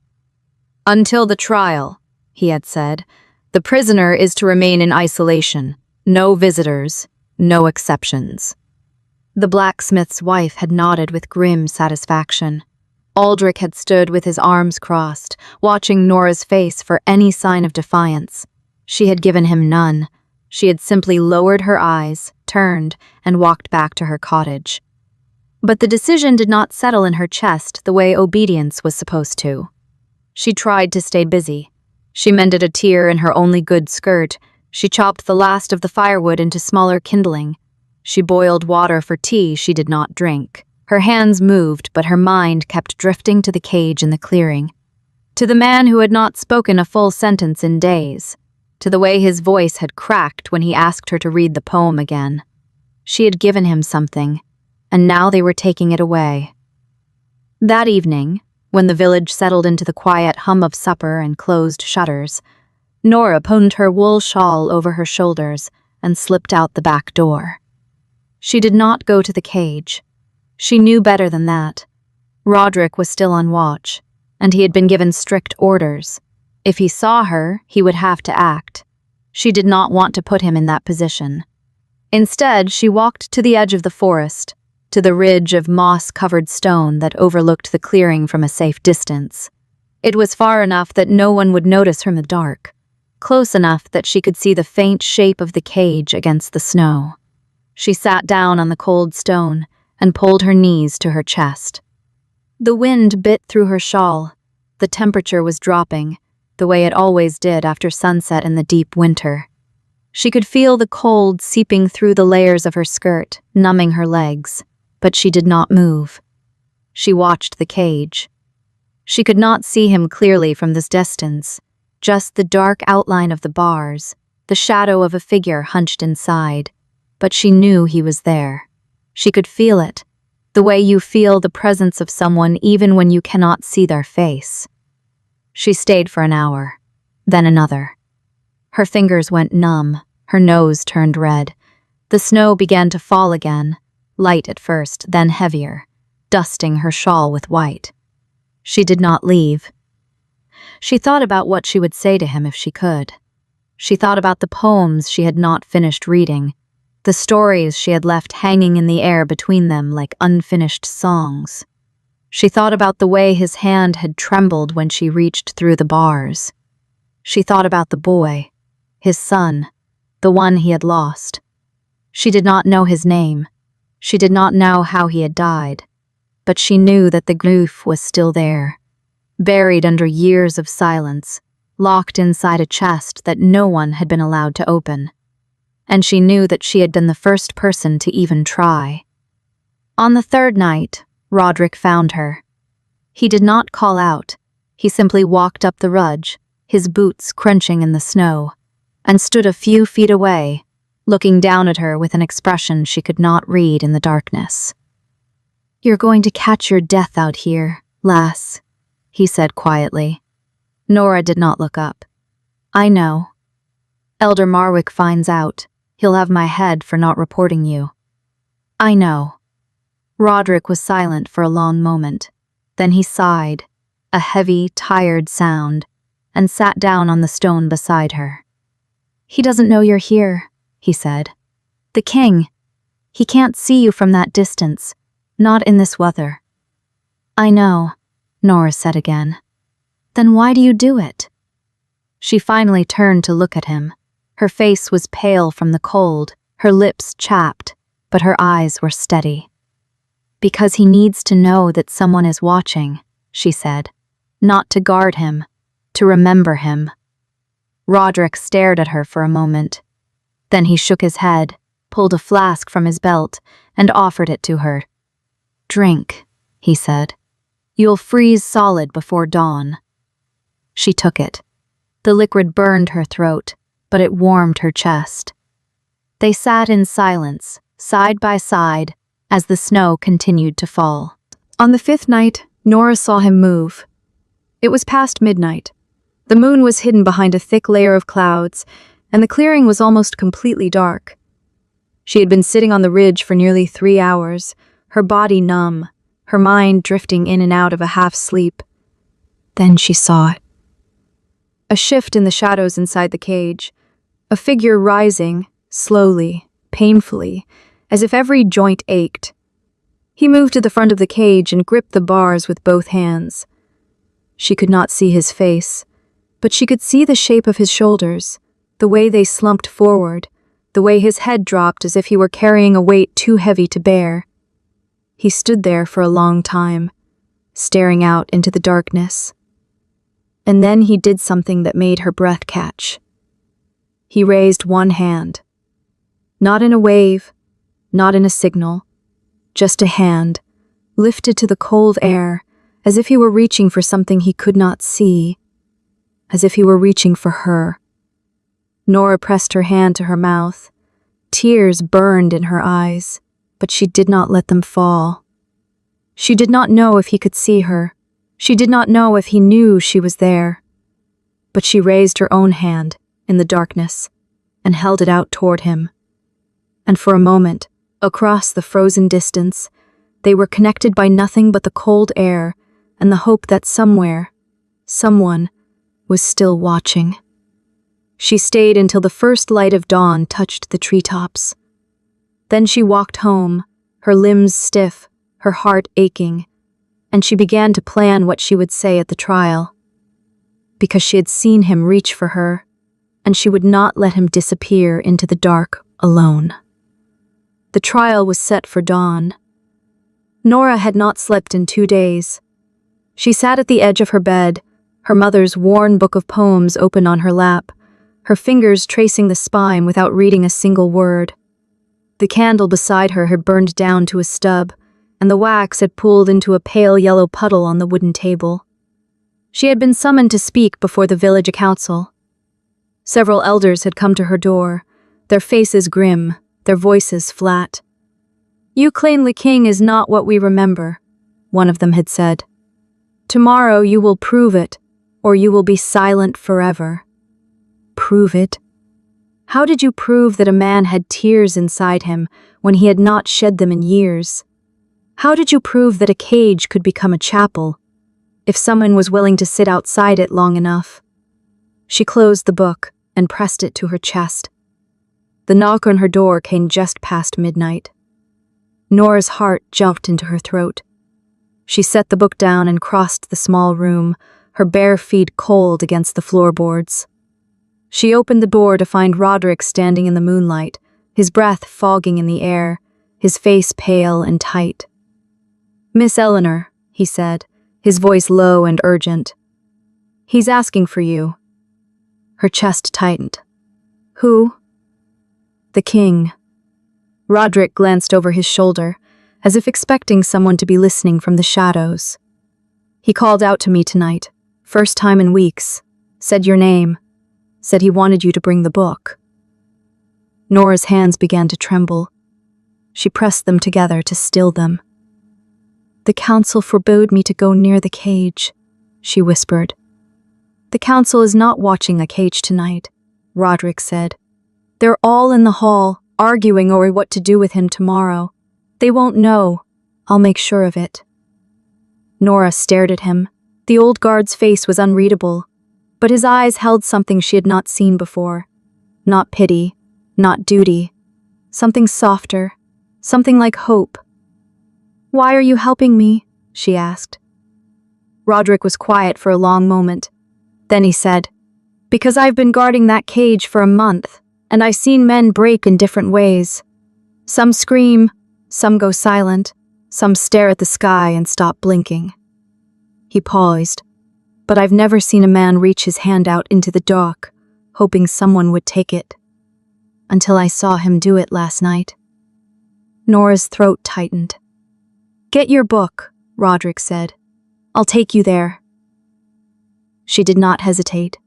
"Until the trial," he had said, "the prisoner is to remain in isolation. No visitors, no exceptions." The blacksmith's wife had nodded with grim satisfaction. Aldrich had stood with his arms crossed, watching Nora's face for any sign of defiance. She had given him none. She had simply lowered her eyes, turned, and walked back to her cottage. But the decision did not settle in her chest the way obedience was supposed to. She tried to stay busy. She mended a tear in her only good skirt. She chopped the last of the firewood into smaller kindling. She boiled water for tea she did not drink. Her hands moved, but her mind kept drifting to the cage in the clearing. To the man who had not spoken a full sentence in days. To the way his voice had cracked when he asked her to read the poem again. She had given him something, and now they were taking it away. That evening, when the village settled into the quiet hum of supper and closed shutters, Nora pinned her wool shawl over her shoulders and slipped out the back door. She did not go to the cage. She knew better than that. Roderick was still on watch, and he had been given strict orders. If he saw her, he would have to act. She did not want to put him in that position. Instead, she walked to the edge of the forest, to the ridge of moss-covered stone that overlooked the clearing from a safe distance. It was far enough that no one would notice her in the dark, close enough that she could see the faint shape of the cage against the snow. She sat down on the cold stone and pulled her knees to her chest. The wind bit through her shawl. The temperature was dropping, the way it always did after sunset in the deep winter. She could feel the cold seeping through the layers of her skirt, numbing her legs, but she did not move. She watched the cage. She could not see him clearly from this distance, just the dark outline of the bars, the shadow of a figure hunched inside. But she knew he was there. She could feel it, the way you feel the presence of someone even when you cannot see their face. She stayed for an hour, then another. Her fingers went numb, her nose turned red. The snow began to fall again, light at first, then heavier, dusting her shawl with white. She did not leave. She thought about what she would say to him if she could. She thought about the poems she had not finished reading, the stories she had left hanging in the air between them like unfinished songs. She thought about the way his hand had trembled when she reached through the bars. She thought about the boy, his son, the one he had lost. She did not know his name. She did not know how he had died. But she knew that the goof was still there, buried under years of silence, locked inside a chest that no one had been allowed to open. And she knew that she had been the first person to even try. On the third night, Roderick found her. He did not call out. He simply walked up the rudge, his boots crunching in the snow, and stood a few feet away, looking down at her with an expression she could not read in the darkness. "You're going to catch your death out here, lass," he said quietly. Nora did not look up. "I know. Elder Marwick finds out. He'll have my head for not reporting you." "I know." Roderick was silent for a long moment. Then he sighed, a heavy, tired sound, and sat down on the stone beside her. "He doesn't know you're here," he said. "The king. He can't see you from that distance, not in this weather." "I know," Nora said again. "Then why do you do it?" She finally turned to look at him. Her face was pale from the cold, her lips chapped, but her eyes were steady. "Because he needs to know that someone is watching," she said. "Not to guard him, to remember him." Roderick stared at her for a moment. Then he shook his head, pulled a flask from his belt, and offered it to her. "Drink," he said. "You'll freeze solid before dawn." She took it. The liquid burned her throat, but it warmed her chest. They sat in silence, side by side, as the snow continued to fall. On the fifth night, Nora saw him move. It was past midnight. The moon was hidden behind a thick layer of clouds, and the clearing was almost completely dark. She had been sitting on the ridge for nearly 3 hours, her body numb, her mind drifting in and out of a half-sleep. Then she saw it. A shift in the shadows inside the cage, a figure rising, slowly, painfully, as if every joint ached. He moved to the front of the cage and gripped the bars with both hands. She could not see his face, but she could see the shape of his shoulders, the way they slumped forward, the way his head dropped as if he were carrying a weight too heavy to bear. He stood there for a long time, staring out into the darkness. And then he did something that made her breath catch. He raised one hand. Not in a wave, not in a signal, just a hand, lifted to the cold air, as if he were reaching for something he could not see, as if he were reaching for her. Nora pressed her hand to her mouth. Tears burned in her eyes, but she did not let them fall. She did not know if he could see her. She did not know if he knew she was there. But she raised her own hand in the darkness and held it out toward him. And for a moment, across the frozen distance, they were connected by nothing but the cold air and the hope that somewhere, someone, was still watching. She stayed until the first light of dawn touched the treetops. Then she walked home, her limbs stiff, her heart aching, and she began to plan what she would say at the trial. Because she had seen him reach for her, and she would not let him disappear into the dark alone. The trial was set for dawn. Nora had not slept in 2 days. She sat at the edge of her bed, her mother's worn book of poems open on her lap, her fingers tracing the spine without reading a single word. The candle beside her had burned down to a stub, and the wax had pooled into a pale yellow puddle on the wooden table. She had been summoned to speak before the village council. Several elders had come to her door, their faces grim, their voices flat. "You claim the king is not what we remember," one of them had said. "Tomorrow you will prove it, or you will be silent forever." Prove it? How did you prove that a man had tears inside him when he had not shed them in years? How did you prove that a cage could become a chapel, if someone was willing to sit outside it long enough? She closed the book and pressed it to her chest. The knock on her door came just past midnight. Nora's heart jumped into her throat. She set the book down and crossed the small room, her bare feet cold against the floorboards. She opened the door to find Roderick standing in the moonlight, his breath fogging in the air, his face pale and tight. "Miss Eleanor," he said, his voice low and urgent. "He's asking for you." Her chest tightened. "Who?" "The king." Roderick glanced over his shoulder, as if expecting someone to be listening from the shadows. "He called out to me tonight, first time in weeks, said your name, said he wanted you to bring the book." Nora's hands began to tremble. She pressed them together to still them. "The council forbade me to go near the cage," she whispered. "The council is not watching the cage tonight," Roderick said. "They're all in the hall, arguing over what to do with him tomorrow. They won't know. I'll make sure of it." Nora stared at him. The old guard's face was unreadable, but his eyes held something she had not seen before. Not pity, not duty. Something softer, something like hope. "Why are you helping me?" she asked. Roderick was quiet for a long moment. Then he said, "Because I've been guarding that cage for a month, and I've seen men break in different ways. Some scream, some go silent, some stare at the sky and stop blinking." He paused. "But I've never seen a man reach his hand out into the dark, hoping someone would take it. Until I saw him do it last night." Nora's throat tightened. "Get your book," Roderick said. "I'll take you there." She did not hesitate.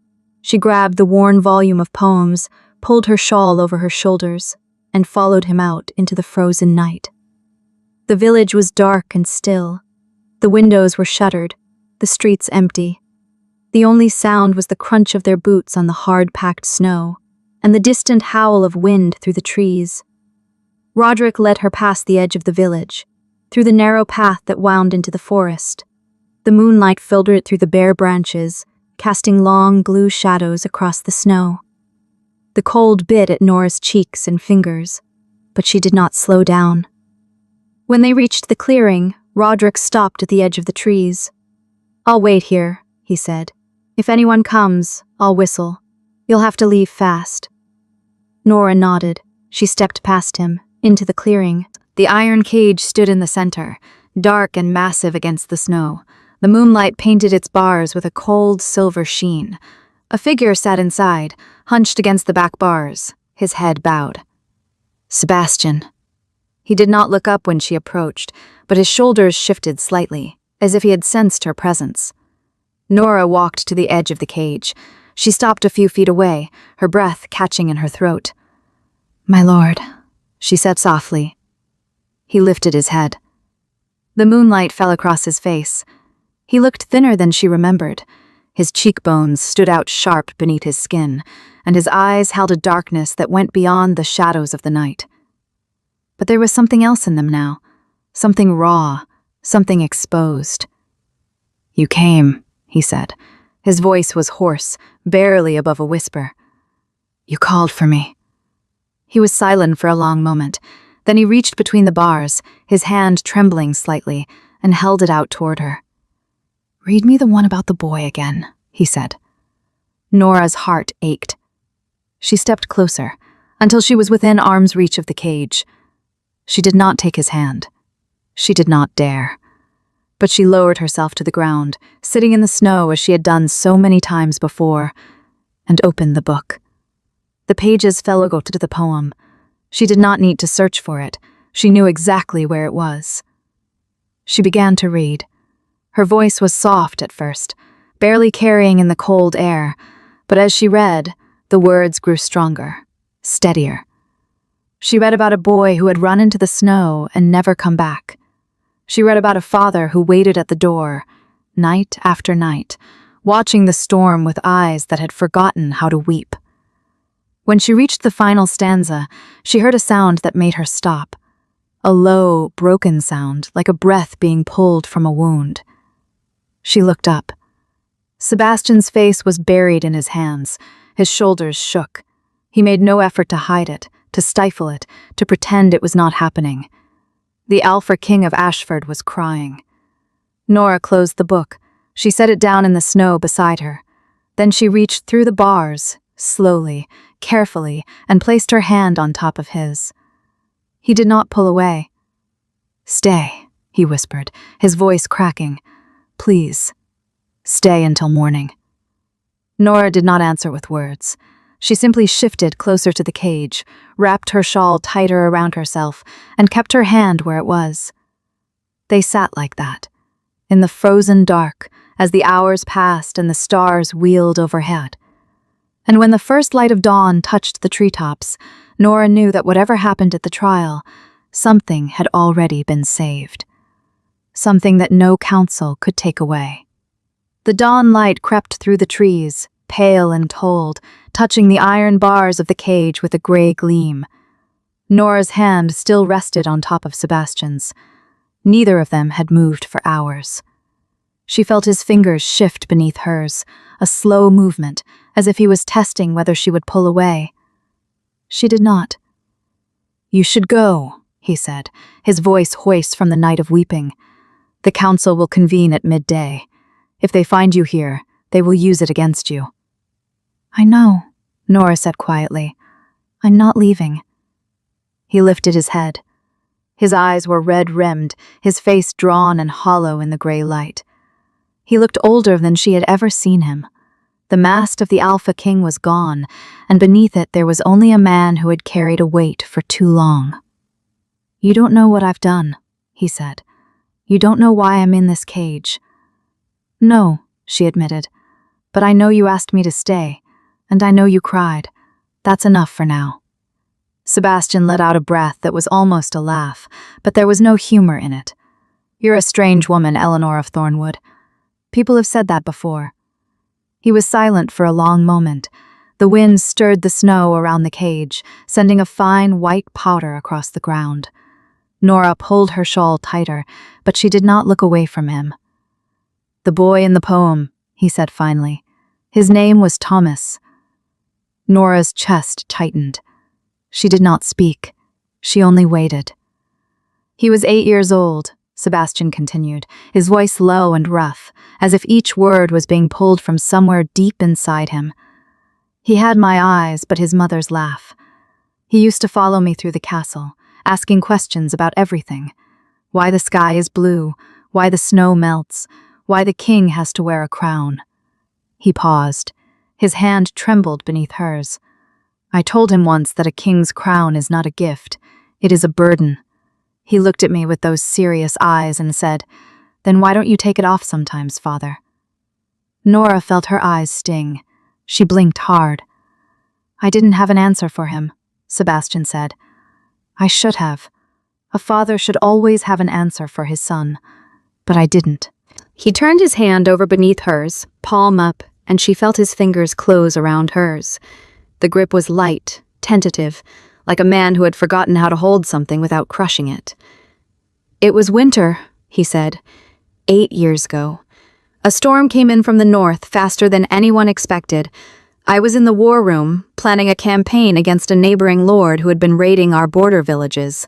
She grabbed the worn volume of poems, pulled her shawl over her shoulders, and followed him out into the frozen night. The village was dark and still. The windows were shuttered, the streets empty. The only sound was the crunch of their boots on the hard-packed snow, and the distant howl of wind through the trees. Roderick led her past the edge of the village, through the narrow path that wound into the forest. The moonlight filtered through the bare branches, casting long blue shadows across the snow. The cold bit at Nora's cheeks and fingers, but she did not slow down. When they reached the clearing, Roderick stopped at the edge of the trees. "I'll wait here," he said. "If anyone comes, I'll whistle. You'll have to leave fast." Nora nodded. She stepped past him, into the clearing. The iron cage stood in the center, dark and massive against the snow. The moonlight painted its bars with a cold silver sheen. A figure sat inside, hunched against the back bars, his head bowed. "Sebastian." He did not look up when she approached, but his shoulders shifted slightly, as if he had sensed her presence. Nora walked to the edge of the cage. She stopped a few feet away, her breath catching in her throat. "My lord," she said softly. He lifted his head. The moonlight fell across his face. He looked thinner than she remembered. His cheekbones stood out sharp beneath his skin, and his eyes held a darkness that went beyond the shadows of the night. But there was something else in them now, something raw, something exposed. "You came," he said. His voice was hoarse, barely above a whisper. "You called for me." He was silent for a long moment. Then he reached between the bars, his hand trembling slightly, and held it out toward her. "Read me the one about the boy again," he said. Nora's heart ached. She stepped closer, until she was within arm's reach of the cage. She did not take his hand. She did not dare. But she lowered herself to the ground, sitting in the snow as she had done so many times before, and opened the book. The pages fell to the poem. She did not need to search for it. She knew exactly where it was. She began to read. Her voice was soft at first, barely carrying in the cold air, but as she read, the words grew stronger, steadier. She read about a boy who had run into the snow and never come back. She read about a father who waited at the door, night after night, watching the storm with eyes that had forgotten how to weep. When she reached the final stanza, she heard a sound that made her stop. A low, broken sound, like a breath being pulled from a wound. She looked up. Sebastian's face was buried in his hands. His shoulders shook. He made no effort to hide it, to stifle it, to pretend it was not happening. The Alfred King of Ashford was crying. Nora closed the book. She set it down in the snow beside her. Then she reached through the bars, slowly, carefully, and placed her hand on top of his. He did not pull away. "Stay," he whispered, his voice cracking. "Please, stay until morning." Nora did not answer with words. She simply shifted closer to the cage, wrapped her shawl tighter around herself, and kept her hand where it was. They sat like that, in the frozen dark, as the hours passed and the stars wheeled overhead. And when the first light of dawn touched the treetops, Nora knew that whatever happened at the trial, something had already been saved. Something that no council could take away. The dawn light crept through the trees, pale and cold, touching the iron bars of the cage with a gray gleam. Nora's hand still rested on top of Sebastian's. Neither of them had moved for hours. She felt his fingers shift beneath hers, a slow movement, as if he was testing whether she would pull away. She did not. "You should go," he said, his voice hoarse from the night of weeping. "The council will convene at midday. If they find you here, they will use it against you." "I know," Nora said quietly. "I'm not leaving." He lifted his head. His eyes were red-rimmed, his face drawn and hollow in the gray light. He looked older than she had ever seen him. The mask of the Alpha King was gone, and beneath it there was only a man who had carried a weight for too long. "You don't know what I've done," he said. "You don't know why I'm in this cage." "No," she admitted, "but I know you asked me to stay, and I know you cried. That's enough for now." Sebastian let out a breath that was almost a laugh, but there was no humor in it. "You're a strange woman, Eleanor of Thornwood. People have said that before." He was silent for a long moment. The wind stirred the snow around the cage, sending a fine white powder across the ground. Nora pulled her shawl tighter, but she did not look away from him. "The boy in the poem," he said finally. "His name was Thomas." Nora's chest tightened. She did not speak. She only waited. "He was 8 years old," Sebastian continued, his voice low and rough, as if each word was being pulled from somewhere deep inside him. "He had my eyes, but his mother's laugh. He used to follow me through the castle, asking questions about everything. Why the sky is blue, why the snow melts, why the king has to wear a crown." He paused. His hand trembled beneath hers. "I told him once that a king's crown is not a gift, it is a burden." He looked at me with those serious eyes and said, "Then why don't you take it off sometimes, father?" Nora felt her eyes sting. She blinked hard. "I didn't have an answer for him," Sebastian said. "I should have. A father should always have an answer for his son. But I didn't." He turned his hand over beneath hers, palm up, and she felt his fingers close around hers. The grip was light, tentative, like a man who had forgotten how to hold something without crushing it. "It was winter," he said, 8 years ago. "A storm came in from the north faster than anyone expected. I was in the war room, planning a campaign against a neighboring lord who had been raiding our border villages.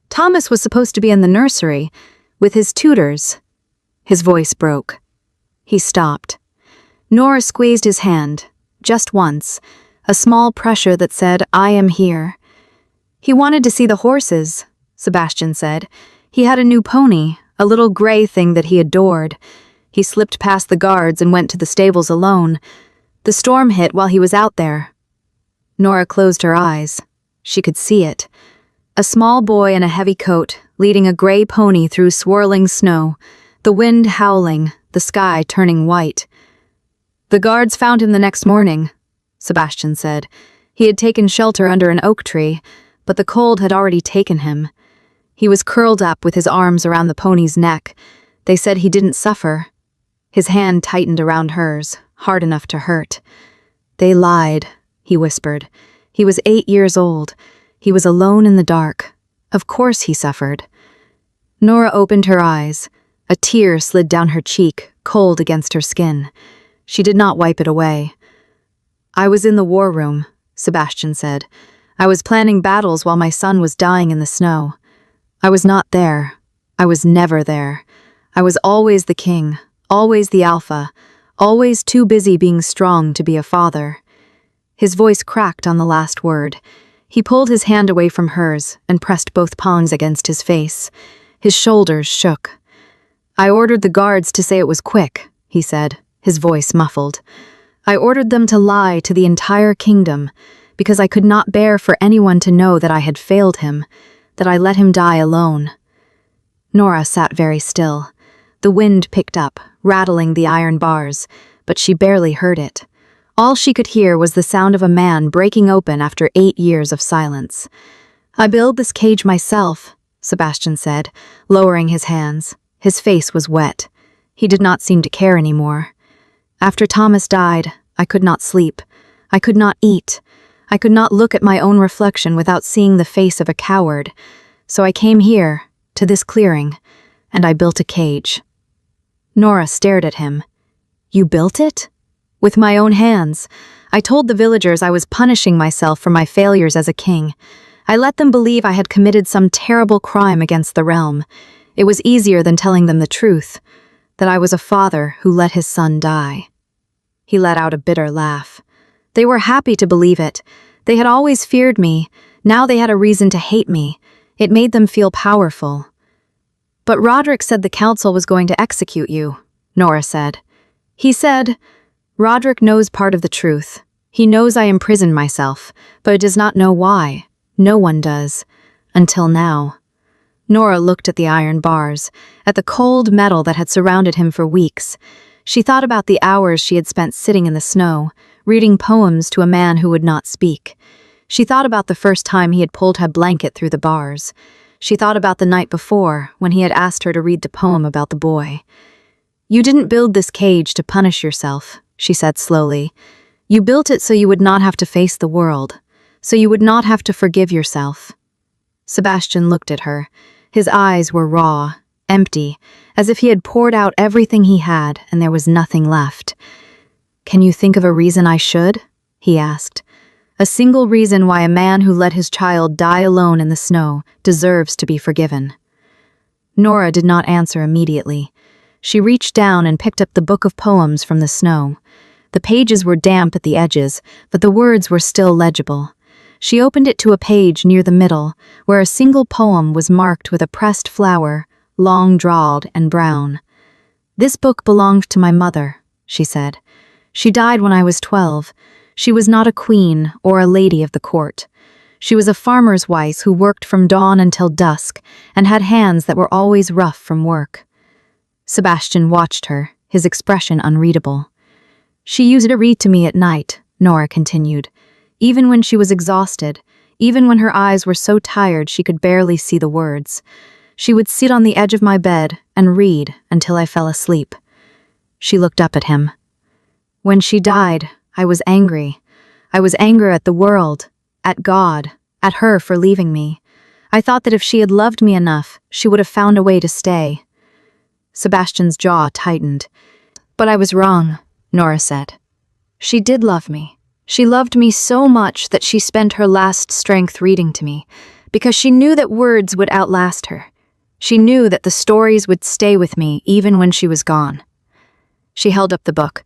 Thomas was supposed to be in the nursery, with his tutors." His voice broke. He stopped. Nora squeezed his hand, just once, a small pressure that said, "I am here." "He wanted to see the horses," Sebastian said. "He had a new pony, a little gray thing that he adored. He slipped past the guards and went to the stables alone. The storm hit while he was out there." Nora closed her eyes. She could see it. A small boy in a heavy coat, leading a gray pony through swirling snow, the wind howling, the sky turning white. "The guards found him the next morning," Sebastian said. "He had taken shelter under an oak tree, but the cold had already taken him. He was curled up with his arms around the pony's neck. They said he didn't suffer." His hand tightened around hers, hard enough to hurt. "They lied," he whispered. "He was 8 years old. He was alone in the dark. Of course he suffered." Nora opened her eyes. A tear slid down her cheek, cold against her skin. She did not wipe it away. "I was in the war room," Sebastian said. "I was planning battles while my son was dying in the snow. I was not there. I was never there. I was always the king, always the alpha, always too busy being strong to be a father." His voice cracked on the last word. He pulled his hand away from hers and pressed both palms against his face. His shoulders shook. "I ordered the guards to say it was quick," he said, his voice muffled. "I ordered them to lie to the entire kingdom, because I could not bear for anyone to know that I had failed him, that I let him die alone." Nora sat very still. The wind picked up, rattling the iron bars, but she barely heard it. All she could hear was the sound of a man breaking open after 8 years of silence. "I built this cage myself," Sebastian said, lowering his hands. His face was wet. He did not seem to care anymore. "After Thomas died, I could not sleep. I could not eat. I could not look at my own reflection without seeing the face of a coward. So I came here, to this clearing, and I built a cage." Nora stared at him. "You built it?" "With my own hands. I told the villagers I was punishing myself for my failures as a king. I let them believe I had committed some terrible crime against the realm. It was easier than telling them the truth, that I was a father who let his son die." He let out a bitter laugh. "They were happy to believe it. They had always feared me. Now they had a reason to hate me. It made them feel powerful." "But Roderick said the council was going to execute you," Nora said. "He said, Roderick knows part of the truth. He knows I imprisoned myself, but does not know why. No one does. Until now." Nora looked at the iron bars, at the cold metal that had surrounded him for weeks. She thought about the hours she had spent sitting in the snow, reading poems to a man who would not speak. She thought about the first time he had pulled her blanket through the bars. She thought about the night before, when he had asked her to read the poem about the boy. "You didn't build this cage to punish yourself," she said slowly. "You built it so you would not have to face the world, so you would not have to forgive yourself." Sebastian looked at her. His eyes were raw, empty, as if he had poured out everything he had and there was nothing left. "Can you think of a reason I should?" he asked. "A single reason why a man who let his child die alone in the snow deserves to be forgiven." Nora did not answer immediately. She reached down and picked up the book of poems from the snow. The pages were damp at the edges, but the words were still legible. She opened it to a page near the middle, where a single poem was marked with a pressed flower, long-drawled and brown. "This book belonged to my mother," she said. "She died when I was 12. She was not a queen or a lady of the court. She was a farmer's wife who worked from dawn until dusk and had hands that were always rough from work." Sebastian watched her, his expression unreadable. "She used to read to me at night," Nora continued. "Even when she was exhausted, even when her eyes were so tired she could barely see the words. She would sit on the edge of my bed and read until I fell asleep." She looked up at him. "When she died, I was angry. I was angry at the world, at God, at her for leaving me. I thought that if she had loved me enough, she would have found a way to stay." Sebastian's jaw tightened. "But I was wrong," Nora said. "She did love me. She loved me so much that she spent her last strength reading to me, because she knew that words would outlast her. She knew that the stories would stay with me even when she was gone." She held up the book.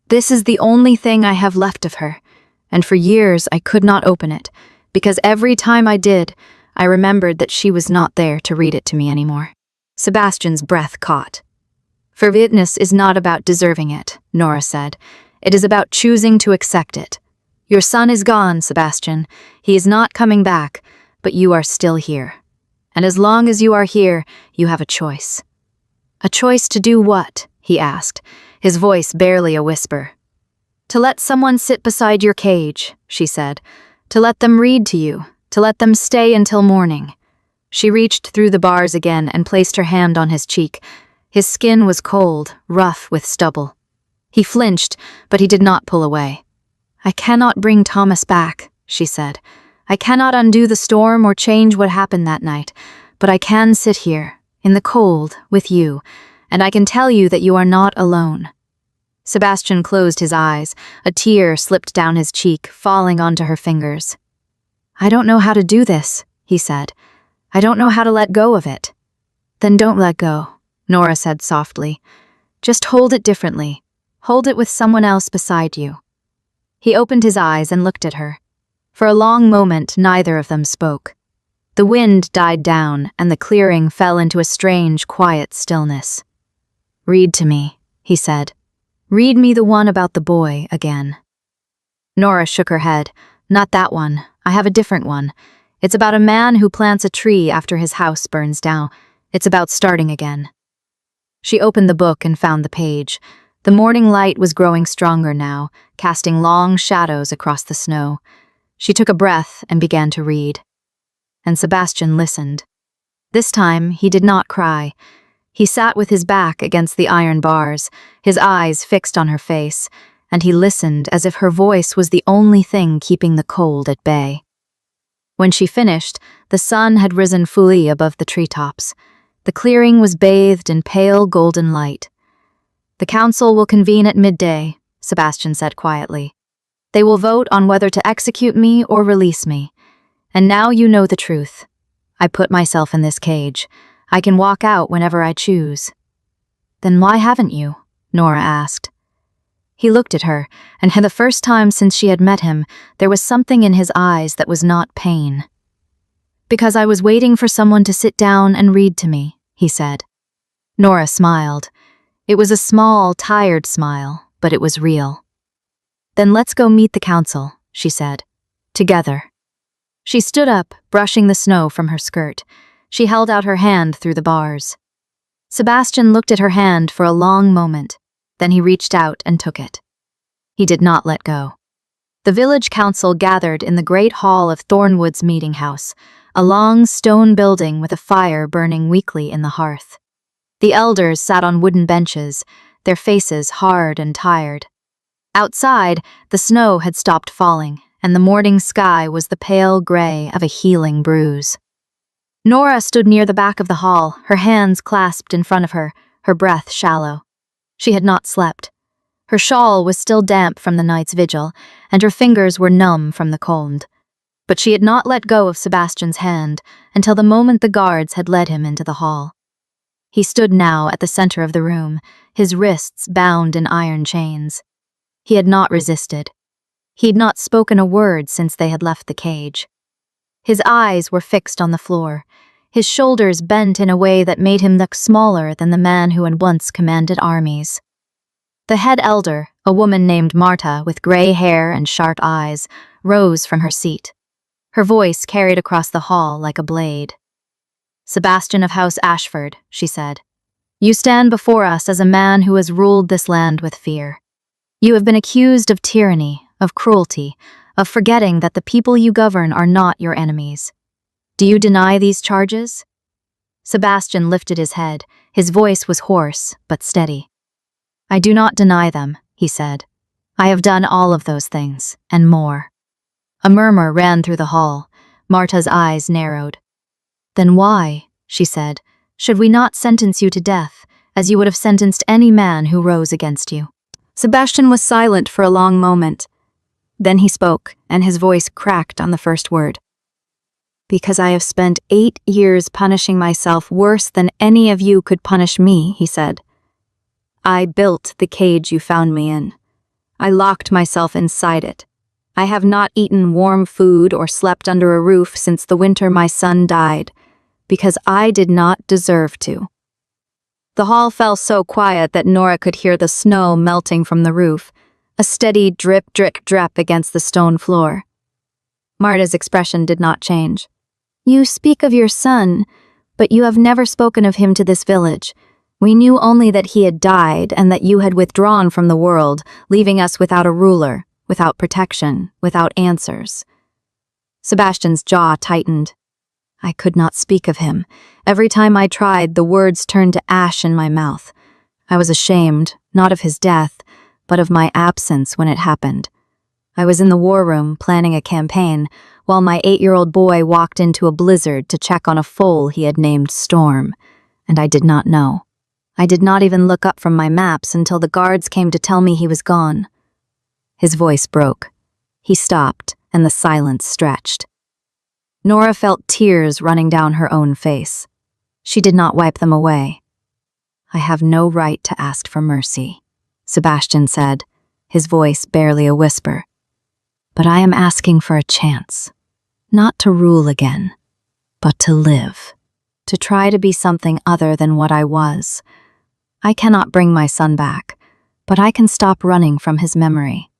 "This is the only thing I have left of her, and for years I could not open it, because every time I did, I remembered that she was not there to read it to me anymore." Sebastian's breath caught. "Forgiveness is not about deserving it," Nora said. "It is about choosing to accept it. Your son is gone, Sebastian. He is not coming back, but you are still here. And as long as you are here, you have a choice." "A choice to do what?" he asked, his voice barely a whisper. "To let someone sit beside your cage," she said. "To let them read to you, to let them stay until morning." She reached through the bars again and placed her hand on his cheek. His skin was cold, rough with stubble. He flinched, but he did not pull away. "I cannot bring Thomas back," she said. "I cannot undo the storm or change what happened that night, but I can sit here, in the cold, with you, and I can tell you that you are not alone." Sebastian closed his eyes. A tear slipped down his cheek, falling onto her fingers. "I don't know how to do this," he said. "I don't know how to let go of it." "Then don't let go," Nora said softly. "Just hold it differently. Hold it with someone else beside you." He opened his eyes and looked at her. For a long moment, neither of them spoke. The wind died down, and the clearing fell into a strange, quiet stillness. "Read to me," he said. "Read me the one about the boy again." Nora shook her head. "Not that one. I have a different one. It's about a man who plants a tree after his house burns down. It's about starting again." She opened the book and found the page. The morning light was growing stronger now, casting long shadows across the snow. She took a breath and began to read. And Sebastian listened. This time, he did not cry. He sat with his back against the iron bars, his eyes fixed on her face, and he listened as if her voice was the only thing keeping the cold at bay. When she finished, the sun had risen fully above the treetops. The clearing was bathed in pale golden light. "The council will convene at midday," Sebastian said quietly. "They will vote on whether to execute me or release me. And now you know the truth. I put myself in this cage. I can walk out whenever I choose." "Then why haven't you?" Nora asked. He looked at her, and for the first time since she had met him, there was something in his eyes that was not pain. "Because I was waiting for someone to sit down and read to me," he said. Nora smiled. It was a small, tired smile, but it was real. "Then let's go meet the council," she said. "Together." She stood up, brushing the snow from her skirt. She held out her hand through the bars. Sebastian looked at her hand for a long moment. Then he reached out and took it. He did not let go. The village council gathered in the great hall of Thornwood's meeting house, a long stone building with a fire burning weakly in the hearth. The elders sat on wooden benches, their faces hard and tired. Outside, the snow had stopped falling, and the morning sky was the pale gray of a healing bruise. Nora stood near the back of the hall, her hands clasped in front of her, her breath shallow. She had not slept. Her shawl was still damp from the night's vigil, and her fingers were numb from the cold. But she had not let go of Sebastian's hand until the moment the guards had led him into the hall. He stood now at the center of the room, his wrists bound in iron chains. He had not resisted. He had not spoken a word since they had left the cage. His eyes were fixed on the floor, his shoulders bent in a way that made him look smaller than the man who had once commanded armies. The head elder, a woman named Marta with gray hair and sharp eyes, rose from her seat. Her voice carried across the hall like a blade. "Sebastian of House Ashford," she said, "you stand before us as a man who has ruled this land with fear. You have been accused of tyranny, of cruelty, of forgetting that the people you govern are not your enemies. Do you deny these charges?" Sebastian lifted his head. His voice was hoarse, but steady. "I do not deny them," he said. "I have done all of those things, and more." A murmur ran through the hall. Marta's eyes narrowed. "Then why," she said, "should we not sentence you to death, as you would have sentenced any man who rose against you?" Sebastian was silent for a long moment. Then he spoke, and his voice cracked on the first word. "Because I have spent 8 years punishing myself worse than any of you could punish me," he said. "I built the cage you found me in. I locked myself inside it. I have not eaten warm food or slept under a roof since the winter my son died, because I did not deserve to." The hall fell so quiet that Nora could hear the snow melting from the roof, a steady drip, drip, drip against the stone floor. Marta's expression did not change. "You speak of your son, but you have never spoken of him to this village. We knew only that he had died and that you had withdrawn from the world, leaving us without a ruler, without protection, without answers." Sebastian's jaw tightened. I could not speak of him. Every time I tried, the words turned to ash in my mouth. I was ashamed, not of his death, but of my absence when it happened. I was in the war room planning a campaign, while my 8-year-old boy walked into a blizzard to check on a foal he had named Storm, and I did not know. I did not even look up from my maps until the guards came to tell me he was gone. His voice broke. He stopped, and the silence stretched. Nora felt tears running down her own face. She did not wipe them away. "I have no right to ask for mercy," Sebastian said, his voice barely a whisper. But I am asking for a chance, not to rule again, but to live, to try to be something other than what I was. I cannot bring my son back, but I can stop running from his memory."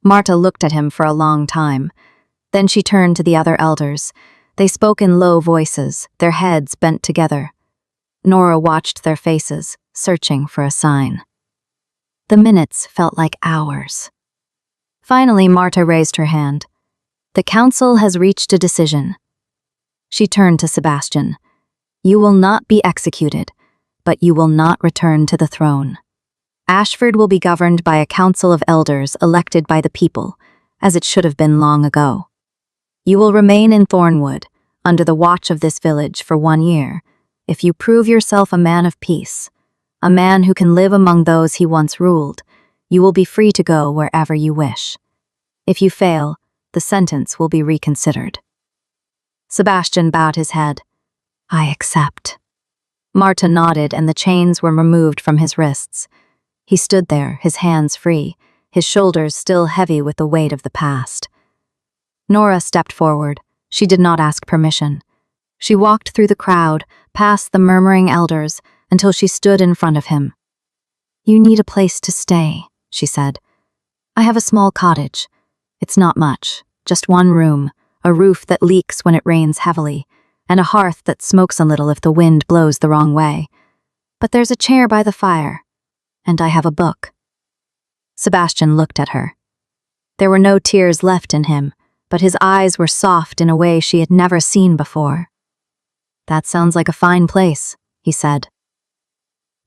Marta looked at him for a long time. Then she turned to the other elders. They spoke in low voices, their heads bent together. Nora watched their faces, searching for a sign. The minutes felt like hours. Finally, Marta raised her hand. "The council has reached a decision." She turned to Sebastian. "You will not be executed, but you will not return to the throne. Ashford will be governed by a council of elders elected by the people, as it should have been long ago. You will remain in Thornwood, under the watch of this village for 1 year, if you prove yourself a man of peace, a man who can live among those he once ruled. You will be free to go wherever you wish. If you fail, the sentence will be reconsidered." Sebastian bowed his head. "I accept." Marta nodded, and the chains were removed from his wrists. He stood there, his hands free, his shoulders still heavy with the weight of the past. Nora stepped forward. She did not ask permission. She walked through the crowd, past the murmuring elders, until she stood in front of him. "You need a place to stay," she said. "I have a small cottage. It's not much, just 1 room, a roof that leaks when it rains heavily, and a hearth that smokes a little if the wind blows the wrong way. But there's a chair by the fire, and I have a book." Sebastian looked at her. There were no tears left in him, but his eyes were soft in a way she had never seen before. "That sounds like a fine place," he said.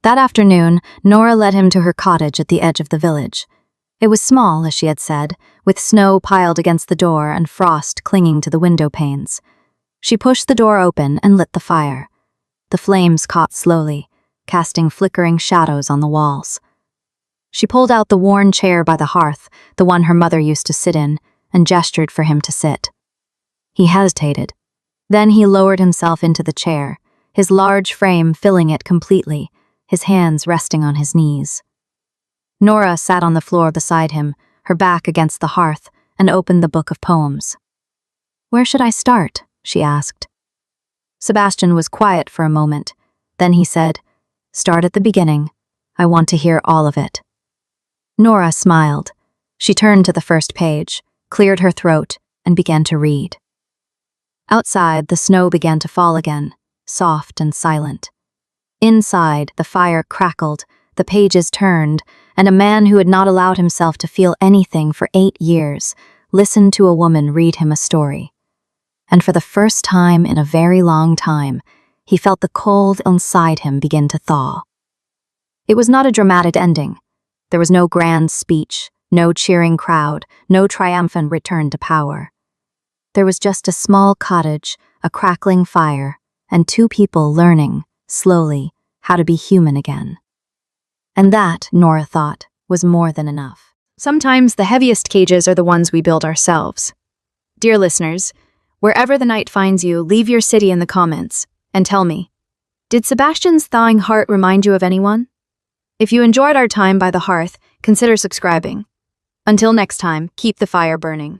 That afternoon, Nora led him to her cottage at the edge of the village. It was small, as she had said, with snow piled against the door and frost clinging to the window panes. She pushed the door open and lit the fire. The flames caught slowly, casting flickering shadows on the walls. She pulled out the worn chair by the hearth, the one her mother used to sit in, and gestured for him to sit. He hesitated. Then he lowered himself into the chair, his large frame filling it completely, his hands resting on his knees. Nora sat on the floor beside him, her back against the hearth, and opened the book of poems. "Where should I start?" she asked. Sebastian was quiet for a moment. Then he said, "Start at the beginning. I want to hear all of it." Nora smiled. She turned to the first page, cleared her throat, and began to read. Outside, the snow began to fall again, soft and silent. Inside, the fire crackled, the pages turned, and a man who had not allowed himself to feel anything for 8 years listened to a woman read him a story. And for the first time in a very long time, he felt the cold inside him begin to thaw. It was not a dramatic ending. There was no grand speech, no cheering crowd, no triumphant return to power. There was just a small cottage, a crackling fire, and 2 people learning, slowly, how to be human again. And that, Nora thought, was more than enough. Sometimes the heaviest cages are the ones we build ourselves. Dear listeners, wherever the night finds you, leave your city in the comments and tell me, did Sebastian's thawing heart remind you of anyone? If you enjoyed our time by the hearth, consider subscribing. Until next time, keep the fire burning.